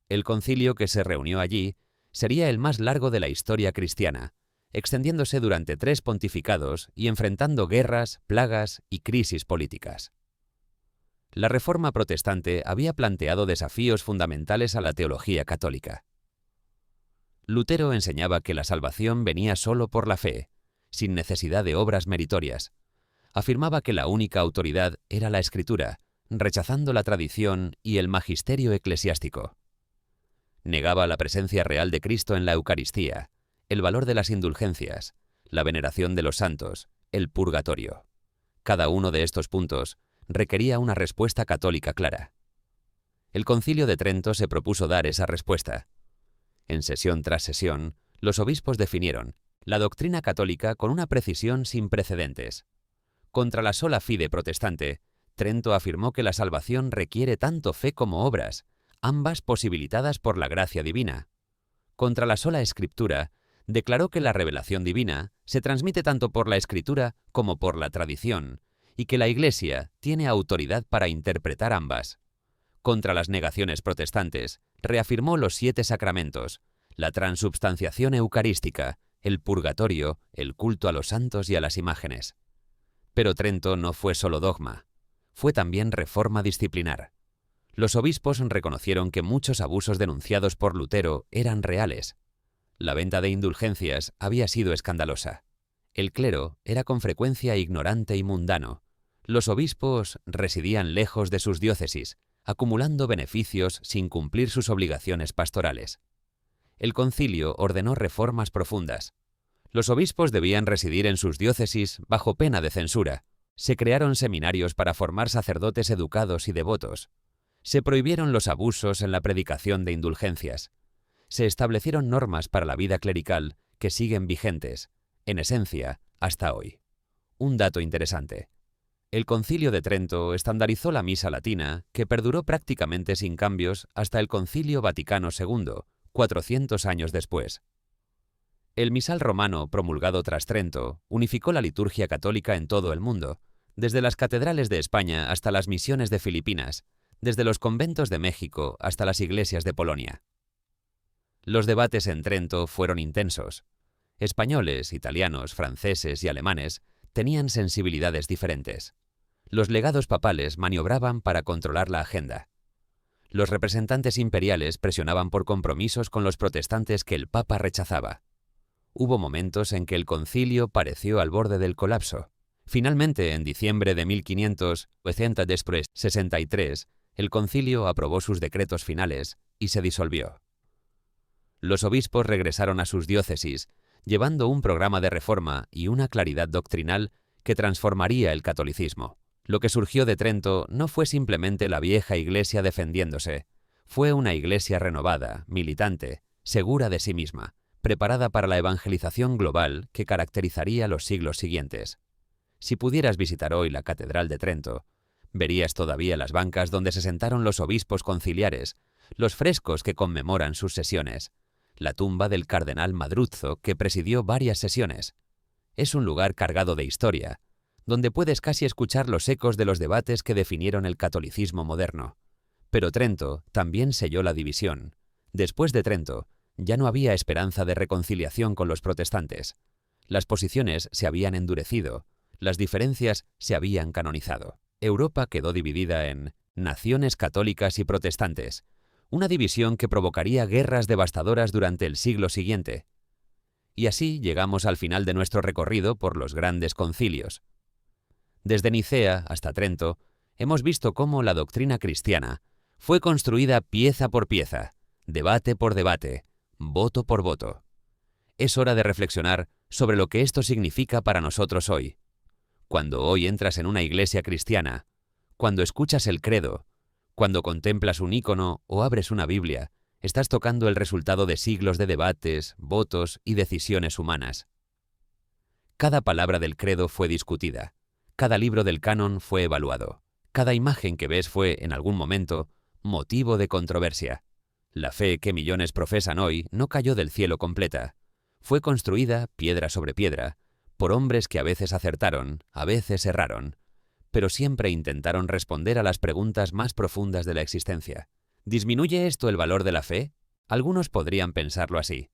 El concilio que se reunió allí sería el más largo de la historia cristiana, extendiéndose durante 3 pontificados y enfrentando guerras, plagas y crisis políticas. La Reforma protestante había planteado desafíos fundamentales a la teología católica. Lutero enseñaba que la salvación venía solo por la fe, sin necesidad de obras meritorias. Afirmaba que la única autoridad era la Escritura, rechazando la tradición y el magisterio eclesiástico. Negaba la presencia real de Cristo en la Eucaristía, el valor de las indulgencias, la veneración de los santos, el purgatorio. Cada uno de estos puntos requería una respuesta católica clara. El Concilio de Trento se propuso dar esa respuesta. En sesión tras sesión, los obispos definieron la doctrina católica con una precisión sin precedentes. Contra la sola fide protestante, Trento afirmó que la salvación requiere tanto fe como obras, ambas posibilitadas por la gracia divina. Contra la sola Escritura, declaró que la revelación divina se transmite tanto por la Escritura como por la tradición, y que la Iglesia tiene autoridad para interpretar ambas. Contra las negaciones protestantes, reafirmó los 7 sacramentos, la transubstanciación eucarística, el purgatorio, el culto a los santos y a las imágenes. Pero Trento no fue solo dogma, fue también reforma disciplinar. Los obispos reconocieron que muchos abusos denunciados por Lutero eran reales. La venta de indulgencias había sido escandalosa. El clero era con frecuencia ignorante y mundano. Los obispos residían lejos de sus diócesis, acumulando beneficios sin cumplir sus obligaciones pastorales. El concilio ordenó reformas profundas. Los obispos debían residir en sus diócesis bajo pena de censura. Se crearon seminarios para formar sacerdotes educados y devotos. Se prohibieron los abusos en la predicación de indulgencias. Se establecieron normas para la vida clerical que siguen vigentes, en esencia, hasta hoy. Un dato interesante. El Concilio de Trento estandarizó la misa latina, que perduró prácticamente sin cambios hasta el Concilio Vaticano II, 400 años después. El misal romano, promulgado tras Trento, unificó la liturgia católica en todo el mundo, desde las catedrales de España hasta las misiones de Filipinas, desde los conventos de México hasta las iglesias de Polonia. Los debates en Trento fueron intensos. Españoles, italianos, franceses y alemanes tenían sensibilidades diferentes. Los legados papales maniobraban para controlar la agenda. Los representantes imperiales presionaban por compromisos con los protestantes que el Papa rechazaba. Hubo momentos en que el concilio pareció al borde del colapso. Finalmente, en diciembre de 1563, el concilio aprobó sus decretos finales y se disolvió. Los obispos regresaron a sus diócesis, llevando un programa de reforma y una claridad doctrinal que transformaría el catolicismo. Lo que surgió de Trento no fue simplemente la vieja iglesia defendiéndose, fue una iglesia renovada, militante, segura de sí misma, preparada para la evangelización global que caracterizaría los siglos siguientes. Si pudieras visitar hoy la Catedral de Trento, verías todavía las bancas donde se sentaron los obispos conciliares, los frescos que conmemoran sus sesiones, la tumba del cardenal Madruzzo que presidió varias sesiones. Es un lugar cargado de historia, donde puedes casi escuchar los ecos de los debates que definieron el catolicismo moderno. Pero Trento también selló la división. Después de Trento, ya no había esperanza de reconciliación con los protestantes. Las posiciones se habían endurecido, las diferencias se habían canonizado. Europa quedó dividida en naciones católicas y protestantes, una división que provocaría guerras devastadoras durante el siglo siguiente. Y así llegamos al final de nuestro recorrido por los grandes concilios. Desde Nicea hasta Trento, hemos visto cómo la doctrina cristiana fue construida pieza por pieza, debate por debate, voto por voto. Es hora de reflexionar sobre lo que esto significa para nosotros hoy. Cuando hoy entras en una iglesia cristiana, cuando escuchas el credo, cuando contemplas un ícono o abres una Biblia, estás tocando el resultado de siglos de debates, votos y decisiones humanas. Cada palabra del credo fue discutida. Cada libro del canon fue evaluado. Cada imagen que ves fue, en algún momento, motivo de controversia. La fe que millones profesan hoy no cayó del cielo completa. Fue construida, piedra sobre piedra, por hombres que a veces acertaron, a veces erraron, pero siempre intentaron responder a las preguntas más profundas de la existencia. ¿Disminuye esto el valor de la fe? Algunos podrían pensarlo así.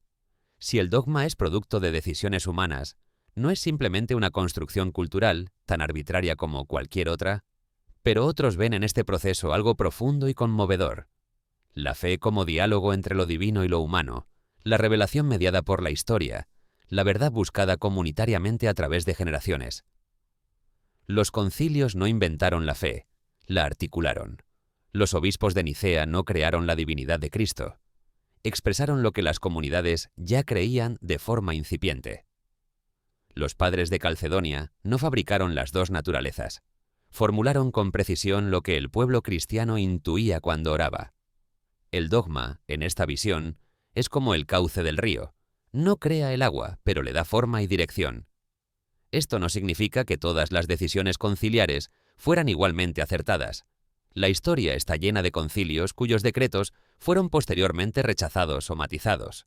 Si el dogma es producto de decisiones humanas, ¿no es simplemente una construcción cultural, tan arbitraria como cualquier otra? Pero otros ven en este proceso algo profundo y conmovedor. La fe como diálogo entre lo divino y lo humano, la revelación mediada por la historia, la verdad buscada comunitariamente a través de generaciones. Los concilios no inventaron la fe, la articularon. Los obispos de Nicea no crearon la divinidad de Cristo. Expresaron lo que las comunidades ya creían de forma incipiente. Los padres de Calcedonia no fabricaron las dos naturalezas. Formularon con precisión lo que el pueblo cristiano intuía cuando oraba. El dogma, en esta visión, es como el cauce del río. No crea el agua, pero le da forma y dirección. Esto no significa que todas las decisiones conciliares fueran igualmente acertadas. La historia está llena de concilios cuyos decretos fueron posteriormente rechazados o matizados.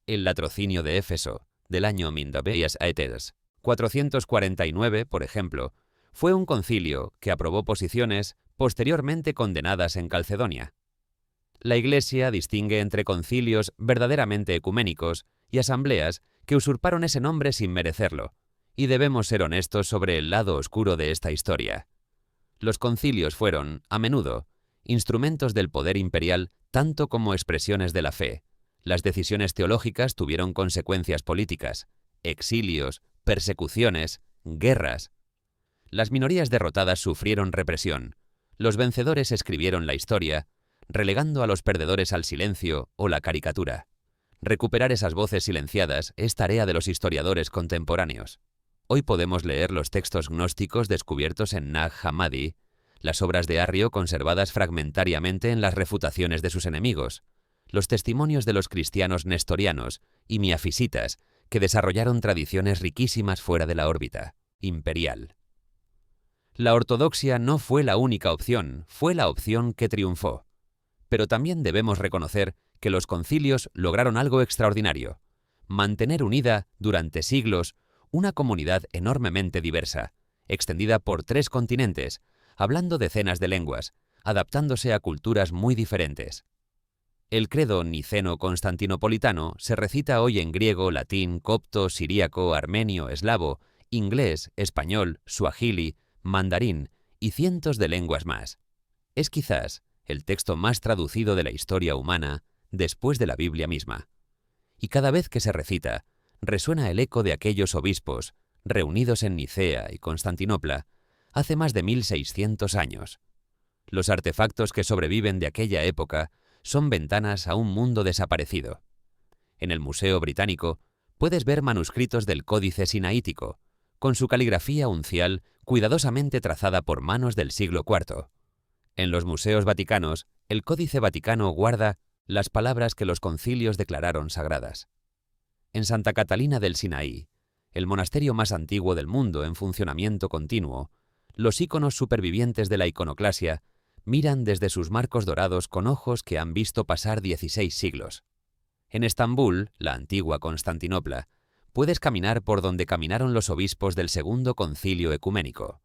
El latrocinio de Éfeso, del año 449, por ejemplo, fue un concilio que aprobó posiciones posteriormente condenadas en Calcedonia. La Iglesia distingue entre concilios verdaderamente ecuménicos y asambleas que usurparon ese nombre sin merecerlo, y debemos ser honestos sobre el lado oscuro de esta historia. Los concilios fueron, a menudo, instrumentos del poder imperial tanto como expresiones de la fe. Las decisiones teológicas tuvieron consecuencias políticas, exilios, persecuciones, guerras. Las minorías derrotadas sufrieron represión. Los vencedores escribieron la historia, relegando a los perdedores al silencio o la caricatura. Recuperar esas voces silenciadas es tarea de los historiadores contemporáneos. Hoy podemos leer los textos gnósticos descubiertos en Nag Hammadi, las obras de Arrio conservadas fragmentariamente en las refutaciones de sus enemigos, los testimonios de los cristianos nestorianos y miafisitas que desarrollaron tradiciones riquísimas fuera de la órbita imperial. La ortodoxia no fue la única opción, fue la opción que triunfó. Pero también debemos reconocer que los concilios lograron algo extraordinario: mantener unida, durante siglos, una comunidad enormemente diversa, extendida por 3 continentes, hablando decenas de lenguas, adaptándose a culturas muy diferentes. El credo niceno-constantinopolitano se recita hoy en griego, latín, copto, siríaco, armenio, eslavo, inglés, español, suajili, mandarín y cientos de lenguas más. Es quizás el texto más traducido de la historia humana después de la Biblia misma. Y cada vez que se recita, resuena el eco de aquellos obispos, reunidos en Nicea y Constantinopla, hace más de 1600 años. Los artefactos que sobreviven de aquella época son ventanas a un mundo desaparecido. En el Museo Británico puedes ver manuscritos del Códice Sinaítico, con su caligrafía uncial cuidadosamente trazada por manos del siglo IV. En los museos vaticanos, el Códice Vaticano guarda las palabras que los concilios declararon sagradas. En Santa Catalina del Sinaí, el monasterio más antiguo del mundo en funcionamiento continuo, los íconos supervivientes de la iconoclasia miran desde sus marcos dorados con ojos que han visto pasar 16 siglos. En Estambul, la antigua Constantinopla, puedes caminar por donde caminaron los obispos del Segundo Concilio Ecuménico.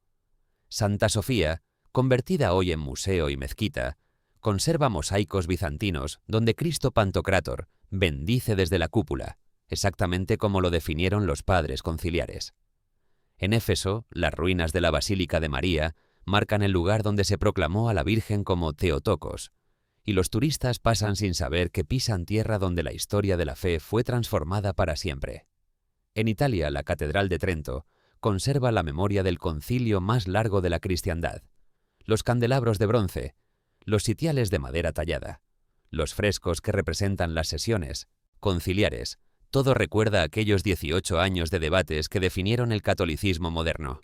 Santa Sofía, convertida hoy en museo y mezquita, conserva mosaicos bizantinos donde Cristo Pantocrátor bendice desde la cúpula, exactamente como lo definieron los padres conciliares. En Éfeso, las ruinas de la Basílica de María marcan el lugar donde se proclamó a la Virgen como Theotokos, y los turistas pasan sin saber que pisan tierra donde la historia de la fe fue transformada para siempre. En Italia, la Catedral de Trento conserva la memoria del concilio más largo de la cristiandad: los candelabros de bronce, los sitiales de madera tallada, los frescos que representan las sesiones conciliares. Todo recuerda aquellos 18 años de debates que definieron el catolicismo moderno.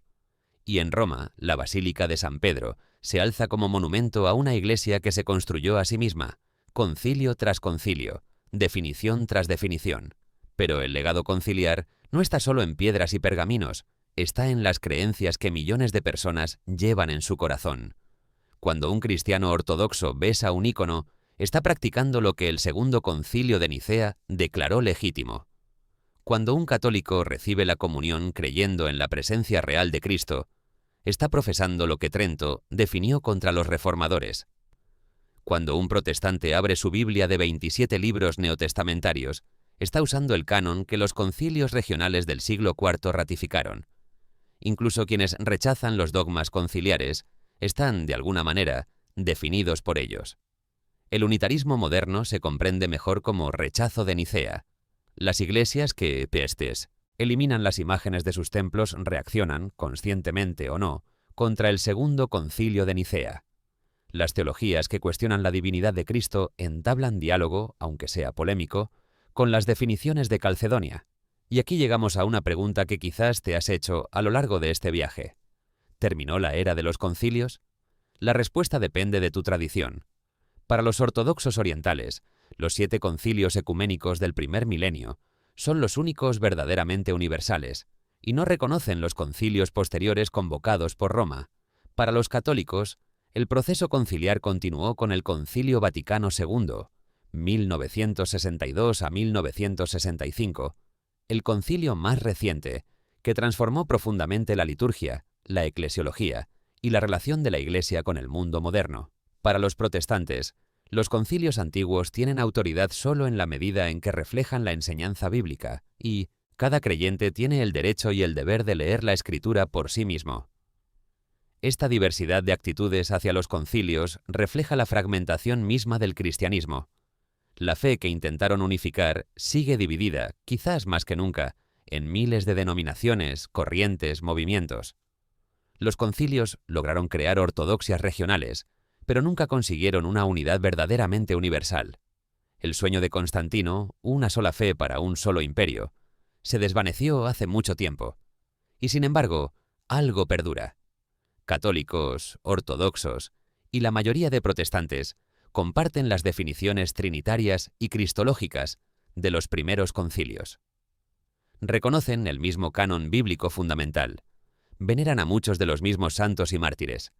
Y en Roma, la Basílica de San Pedro se alza como monumento a una iglesia que se construyó a sí misma, concilio tras concilio, definición tras definición. Pero el legado conciliar no está solo en piedras y pergaminos, está en las creencias que millones de personas llevan en su corazón. Cuando un cristiano ortodoxo besa un ícono, está practicando lo que el Segundo Concilio de Nicea declaró legítimo. Cuando un católico recibe la comunión creyendo en la presencia real de Cristo, está profesando lo que Trento definió contra los reformadores. Cuando un protestante abre su Biblia de 27 libros neotestamentarios, está usando el canon que los concilios regionales del siglo IV ratificaron. Incluso quienes rechazan los dogmas conciliares están, de alguna manera, definidos por ellos. El unitarismo moderno se comprende mejor como rechazo de Nicea. Las iglesias que, pestes, eliminan las imágenes de sus templos reaccionan, conscientemente o no, contra el Segundo Concilio de Nicea. Las teologías que cuestionan la divinidad de Cristo entablan diálogo, aunque sea polémico, con las definiciones de Calcedonia. Y aquí llegamos a una pregunta que quizás te has hecho a lo largo de este viaje. ¿Terminó la era de los concilios? La respuesta depende de tu tradición. Para los ortodoxos orientales, los 7 concilios ecuménicos del primer milenio son los únicos verdaderamente universales, y no reconocen los concilios posteriores convocados por Roma. Para los católicos, el proceso conciliar continuó con el Concilio Vaticano II, 1962 a 1965, el concilio más reciente, que transformó profundamente la liturgia, la eclesiología y la relación de la Iglesia con el mundo moderno. Para los protestantes, Los concilios antiguos tienen autoridad solo en la medida en que reflejan la enseñanza bíblica, y cada creyente tiene el derecho y el deber de leer la Escritura por sí mismo. Esta diversidad de actitudes hacia los concilios refleja la fragmentación misma del cristianismo. La fe que intentaron unificar sigue dividida, quizás más que nunca, en miles de denominaciones, corrientes, movimientos. Los concilios lograron crear ortodoxias regionales, pero nunca consiguieron una unidad verdaderamente universal. El sueño de Constantino, una sola fe para un solo imperio, se desvaneció hace mucho tiempo. Y sin embargo, algo perdura. Católicos, ortodoxos y la mayoría de protestantes comparten las definiciones trinitarias y cristológicas de los primeros concilios. Reconocen el mismo canon bíblico fundamental. Veneran a muchos de los mismos santos y mártires.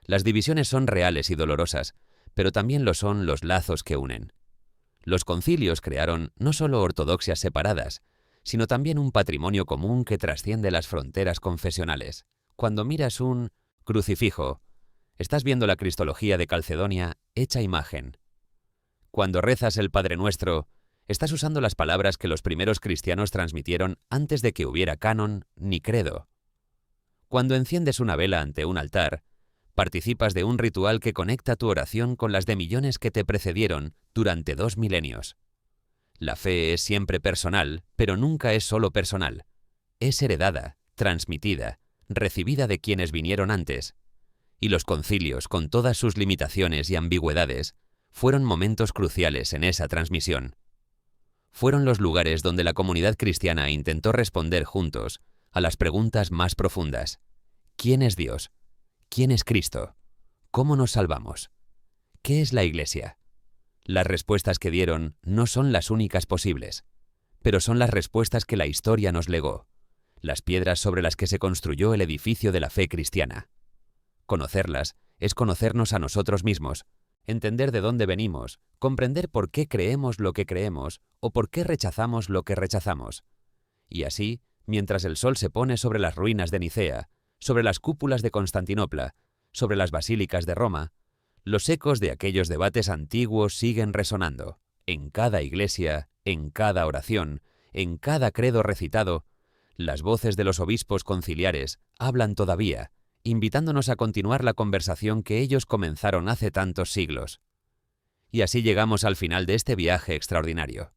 Las divisiones son reales y dolorosas, pero también lo son los lazos que unen. Los concilios crearon no solo ortodoxias separadas, sino también un patrimonio común que trasciende las fronteras confesionales. Cuando miras un crucifijo, estás viendo la cristología de Calcedonia hecha imagen. Cuando rezas el Padre Nuestro, estás usando las palabras que los primeros cristianos transmitieron antes de que hubiera canon ni credo. Cuando enciendes una vela ante un altar, participas de un ritual que conecta tu oración con las de millones que te precedieron durante 2 milenios. La fe es siempre personal, pero nunca es solo personal. Es heredada, transmitida, recibida de quienes vinieron antes. Y los concilios, con todas sus limitaciones y ambigüedades, fueron momentos cruciales en esa transmisión. Fueron los lugares donde la comunidad cristiana intentó responder juntos a las preguntas más profundas. ¿Quién es Dios? ¿Quién es Cristo? ¿Cómo nos salvamos? ¿Qué es la Iglesia? Las respuestas que dieron no son las únicas posibles, pero son las respuestas que la historia nos legó, las piedras sobre las que se construyó el edificio de la fe cristiana. Conocerlas es conocernos a nosotros mismos, entender de dónde venimos, comprender por qué creemos lo que creemos o por qué rechazamos lo que rechazamos. Y así, mientras el sol se pone sobre las ruinas de Nicea, sobre las cúpulas de Constantinopla, sobre las basílicas de Roma, los ecos de aquellos debates antiguos siguen resonando. En cada iglesia, en cada oración, en cada credo recitado, las voces de los obispos conciliares hablan todavía, invitándonos a continuar la conversación que ellos comenzaron hace tantos siglos. Y así llegamos al final de este viaje extraordinario.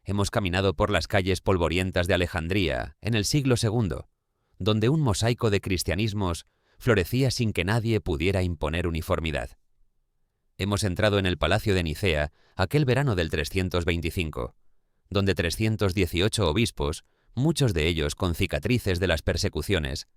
Hemos caminado por las calles polvorientas de Alejandría, en el siglo II, donde un mosaico de cristianismos florecía sin que nadie pudiera imponer uniformidad. Hemos entrado en el Palacio de Nicea aquel verano del 325, donde 318 obispos, muchos de ellos con cicatrices de las persecuciones,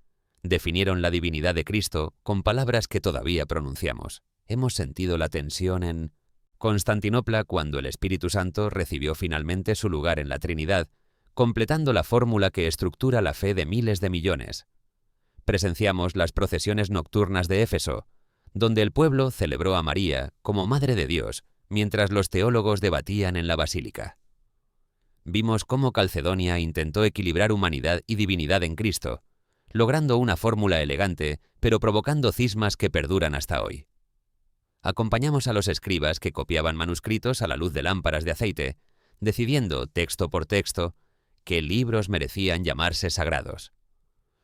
definieron la divinidad de Cristo con palabras que todavía pronunciamos. Hemos sentido la tensión en Constantinopla cuando el Espíritu Santo recibió finalmente su lugar en la Trinidad, completando la fórmula que estructura la fe de miles de millones. Presenciamos las procesiones nocturnas de Éfeso, donde el pueblo celebró a María como Madre de Dios, mientras los teólogos debatían en la basílica. Vimos cómo Calcedonia intentó equilibrar humanidad y divinidad en Cristo, logrando una fórmula elegante, pero provocando cismas que perduran hasta hoy. Acompañamos a los escribas que copiaban manuscritos a la luz de lámparas de aceite, decidiendo, texto por texto, qué libros merecían llamarse sagrados.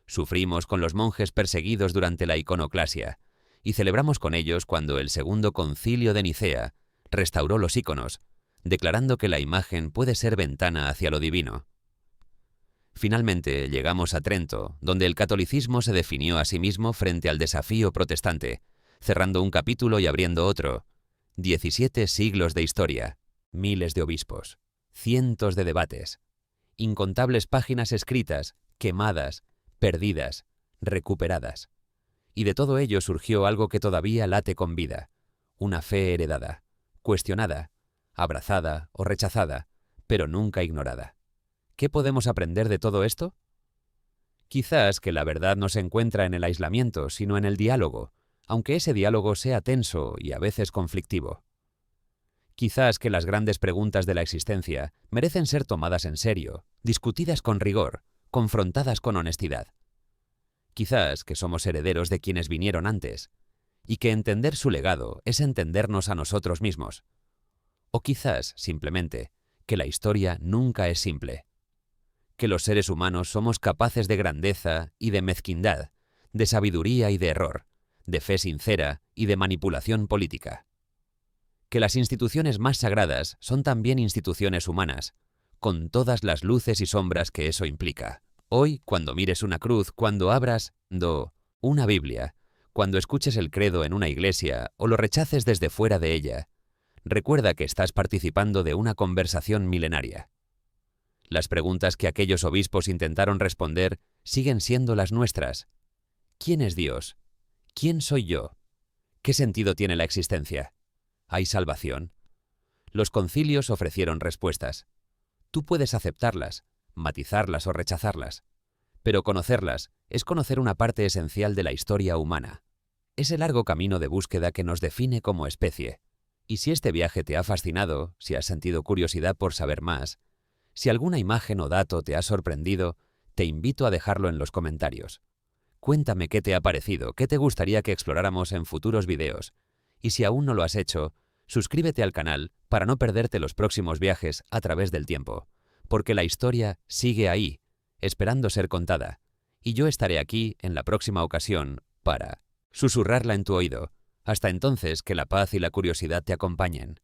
Sufrimos con los monjes perseguidos durante la iconoclasia y celebramos con ellos cuando el Segundo Concilio de Nicea restauró los íconos, declarando que la imagen puede ser ventana hacia lo divino. Finalmente llegamos a Trento, donde el catolicismo se definió a sí mismo frente al desafío protestante, cerrando un capítulo y abriendo otro. 17 siglos de historia, miles de obispos, cientos de debates, incontables páginas escritas, quemadas, perdidas, recuperadas. Y de todo ello surgió algo que todavía late con vida, una fe heredada, cuestionada, abrazada o rechazada, pero nunca ignorada. ¿Qué podemos aprender de todo esto? Quizás que la verdad no se encuentra en el aislamiento, sino en el diálogo, aunque ese diálogo sea tenso y a veces conflictivo. Quizás que las grandes preguntas de la existencia merecen ser tomadas en serio, discutidas con rigor, confrontadas con honestidad. Quizás que somos herederos de quienes vinieron antes, y que entender su legado es entendernos a nosotros mismos. O quizás, simplemente, que la historia nunca es simple. Que los seres humanos somos capaces de grandeza y de mezquindad, de sabiduría y de error, de fe sincera y de manipulación política. Que las instituciones más sagradas son también instituciones humanas, con todas las luces y sombras que eso implica. Hoy, cuando mires una cruz, cuando abras una Biblia, cuando escuches el credo en una iglesia o lo rechaces desde fuera de ella, recuerda que estás participando de una conversación milenaria. Las preguntas que aquellos obispos intentaron responder siguen siendo las nuestras. ¿Quién es Dios? ¿Quién soy yo? ¿Qué sentido tiene la existencia? ¿Hay salvación? Los concilios ofrecieron respuestas. Tú puedes aceptarlas, matizarlas o rechazarlas, pero conocerlas es conocer una parte esencial de la historia humana. Ese largo camino de búsqueda que nos define como especie. Y si este viaje te ha fascinado, si has sentido curiosidad por saber más, si alguna imagen o dato te ha sorprendido, te invito a dejarlo en los comentarios. Cuéntame qué te ha parecido, qué te gustaría que exploráramos en futuros videos. Y si aún no lo has hecho, suscríbete al canal para no perderte los próximos viajes a través del tiempo, porque la historia sigue ahí, esperando ser contada, y yo estaré aquí en la próxima ocasión para susurrarla en tu oído. Hasta entonces, que la paz y la curiosidad te acompañen.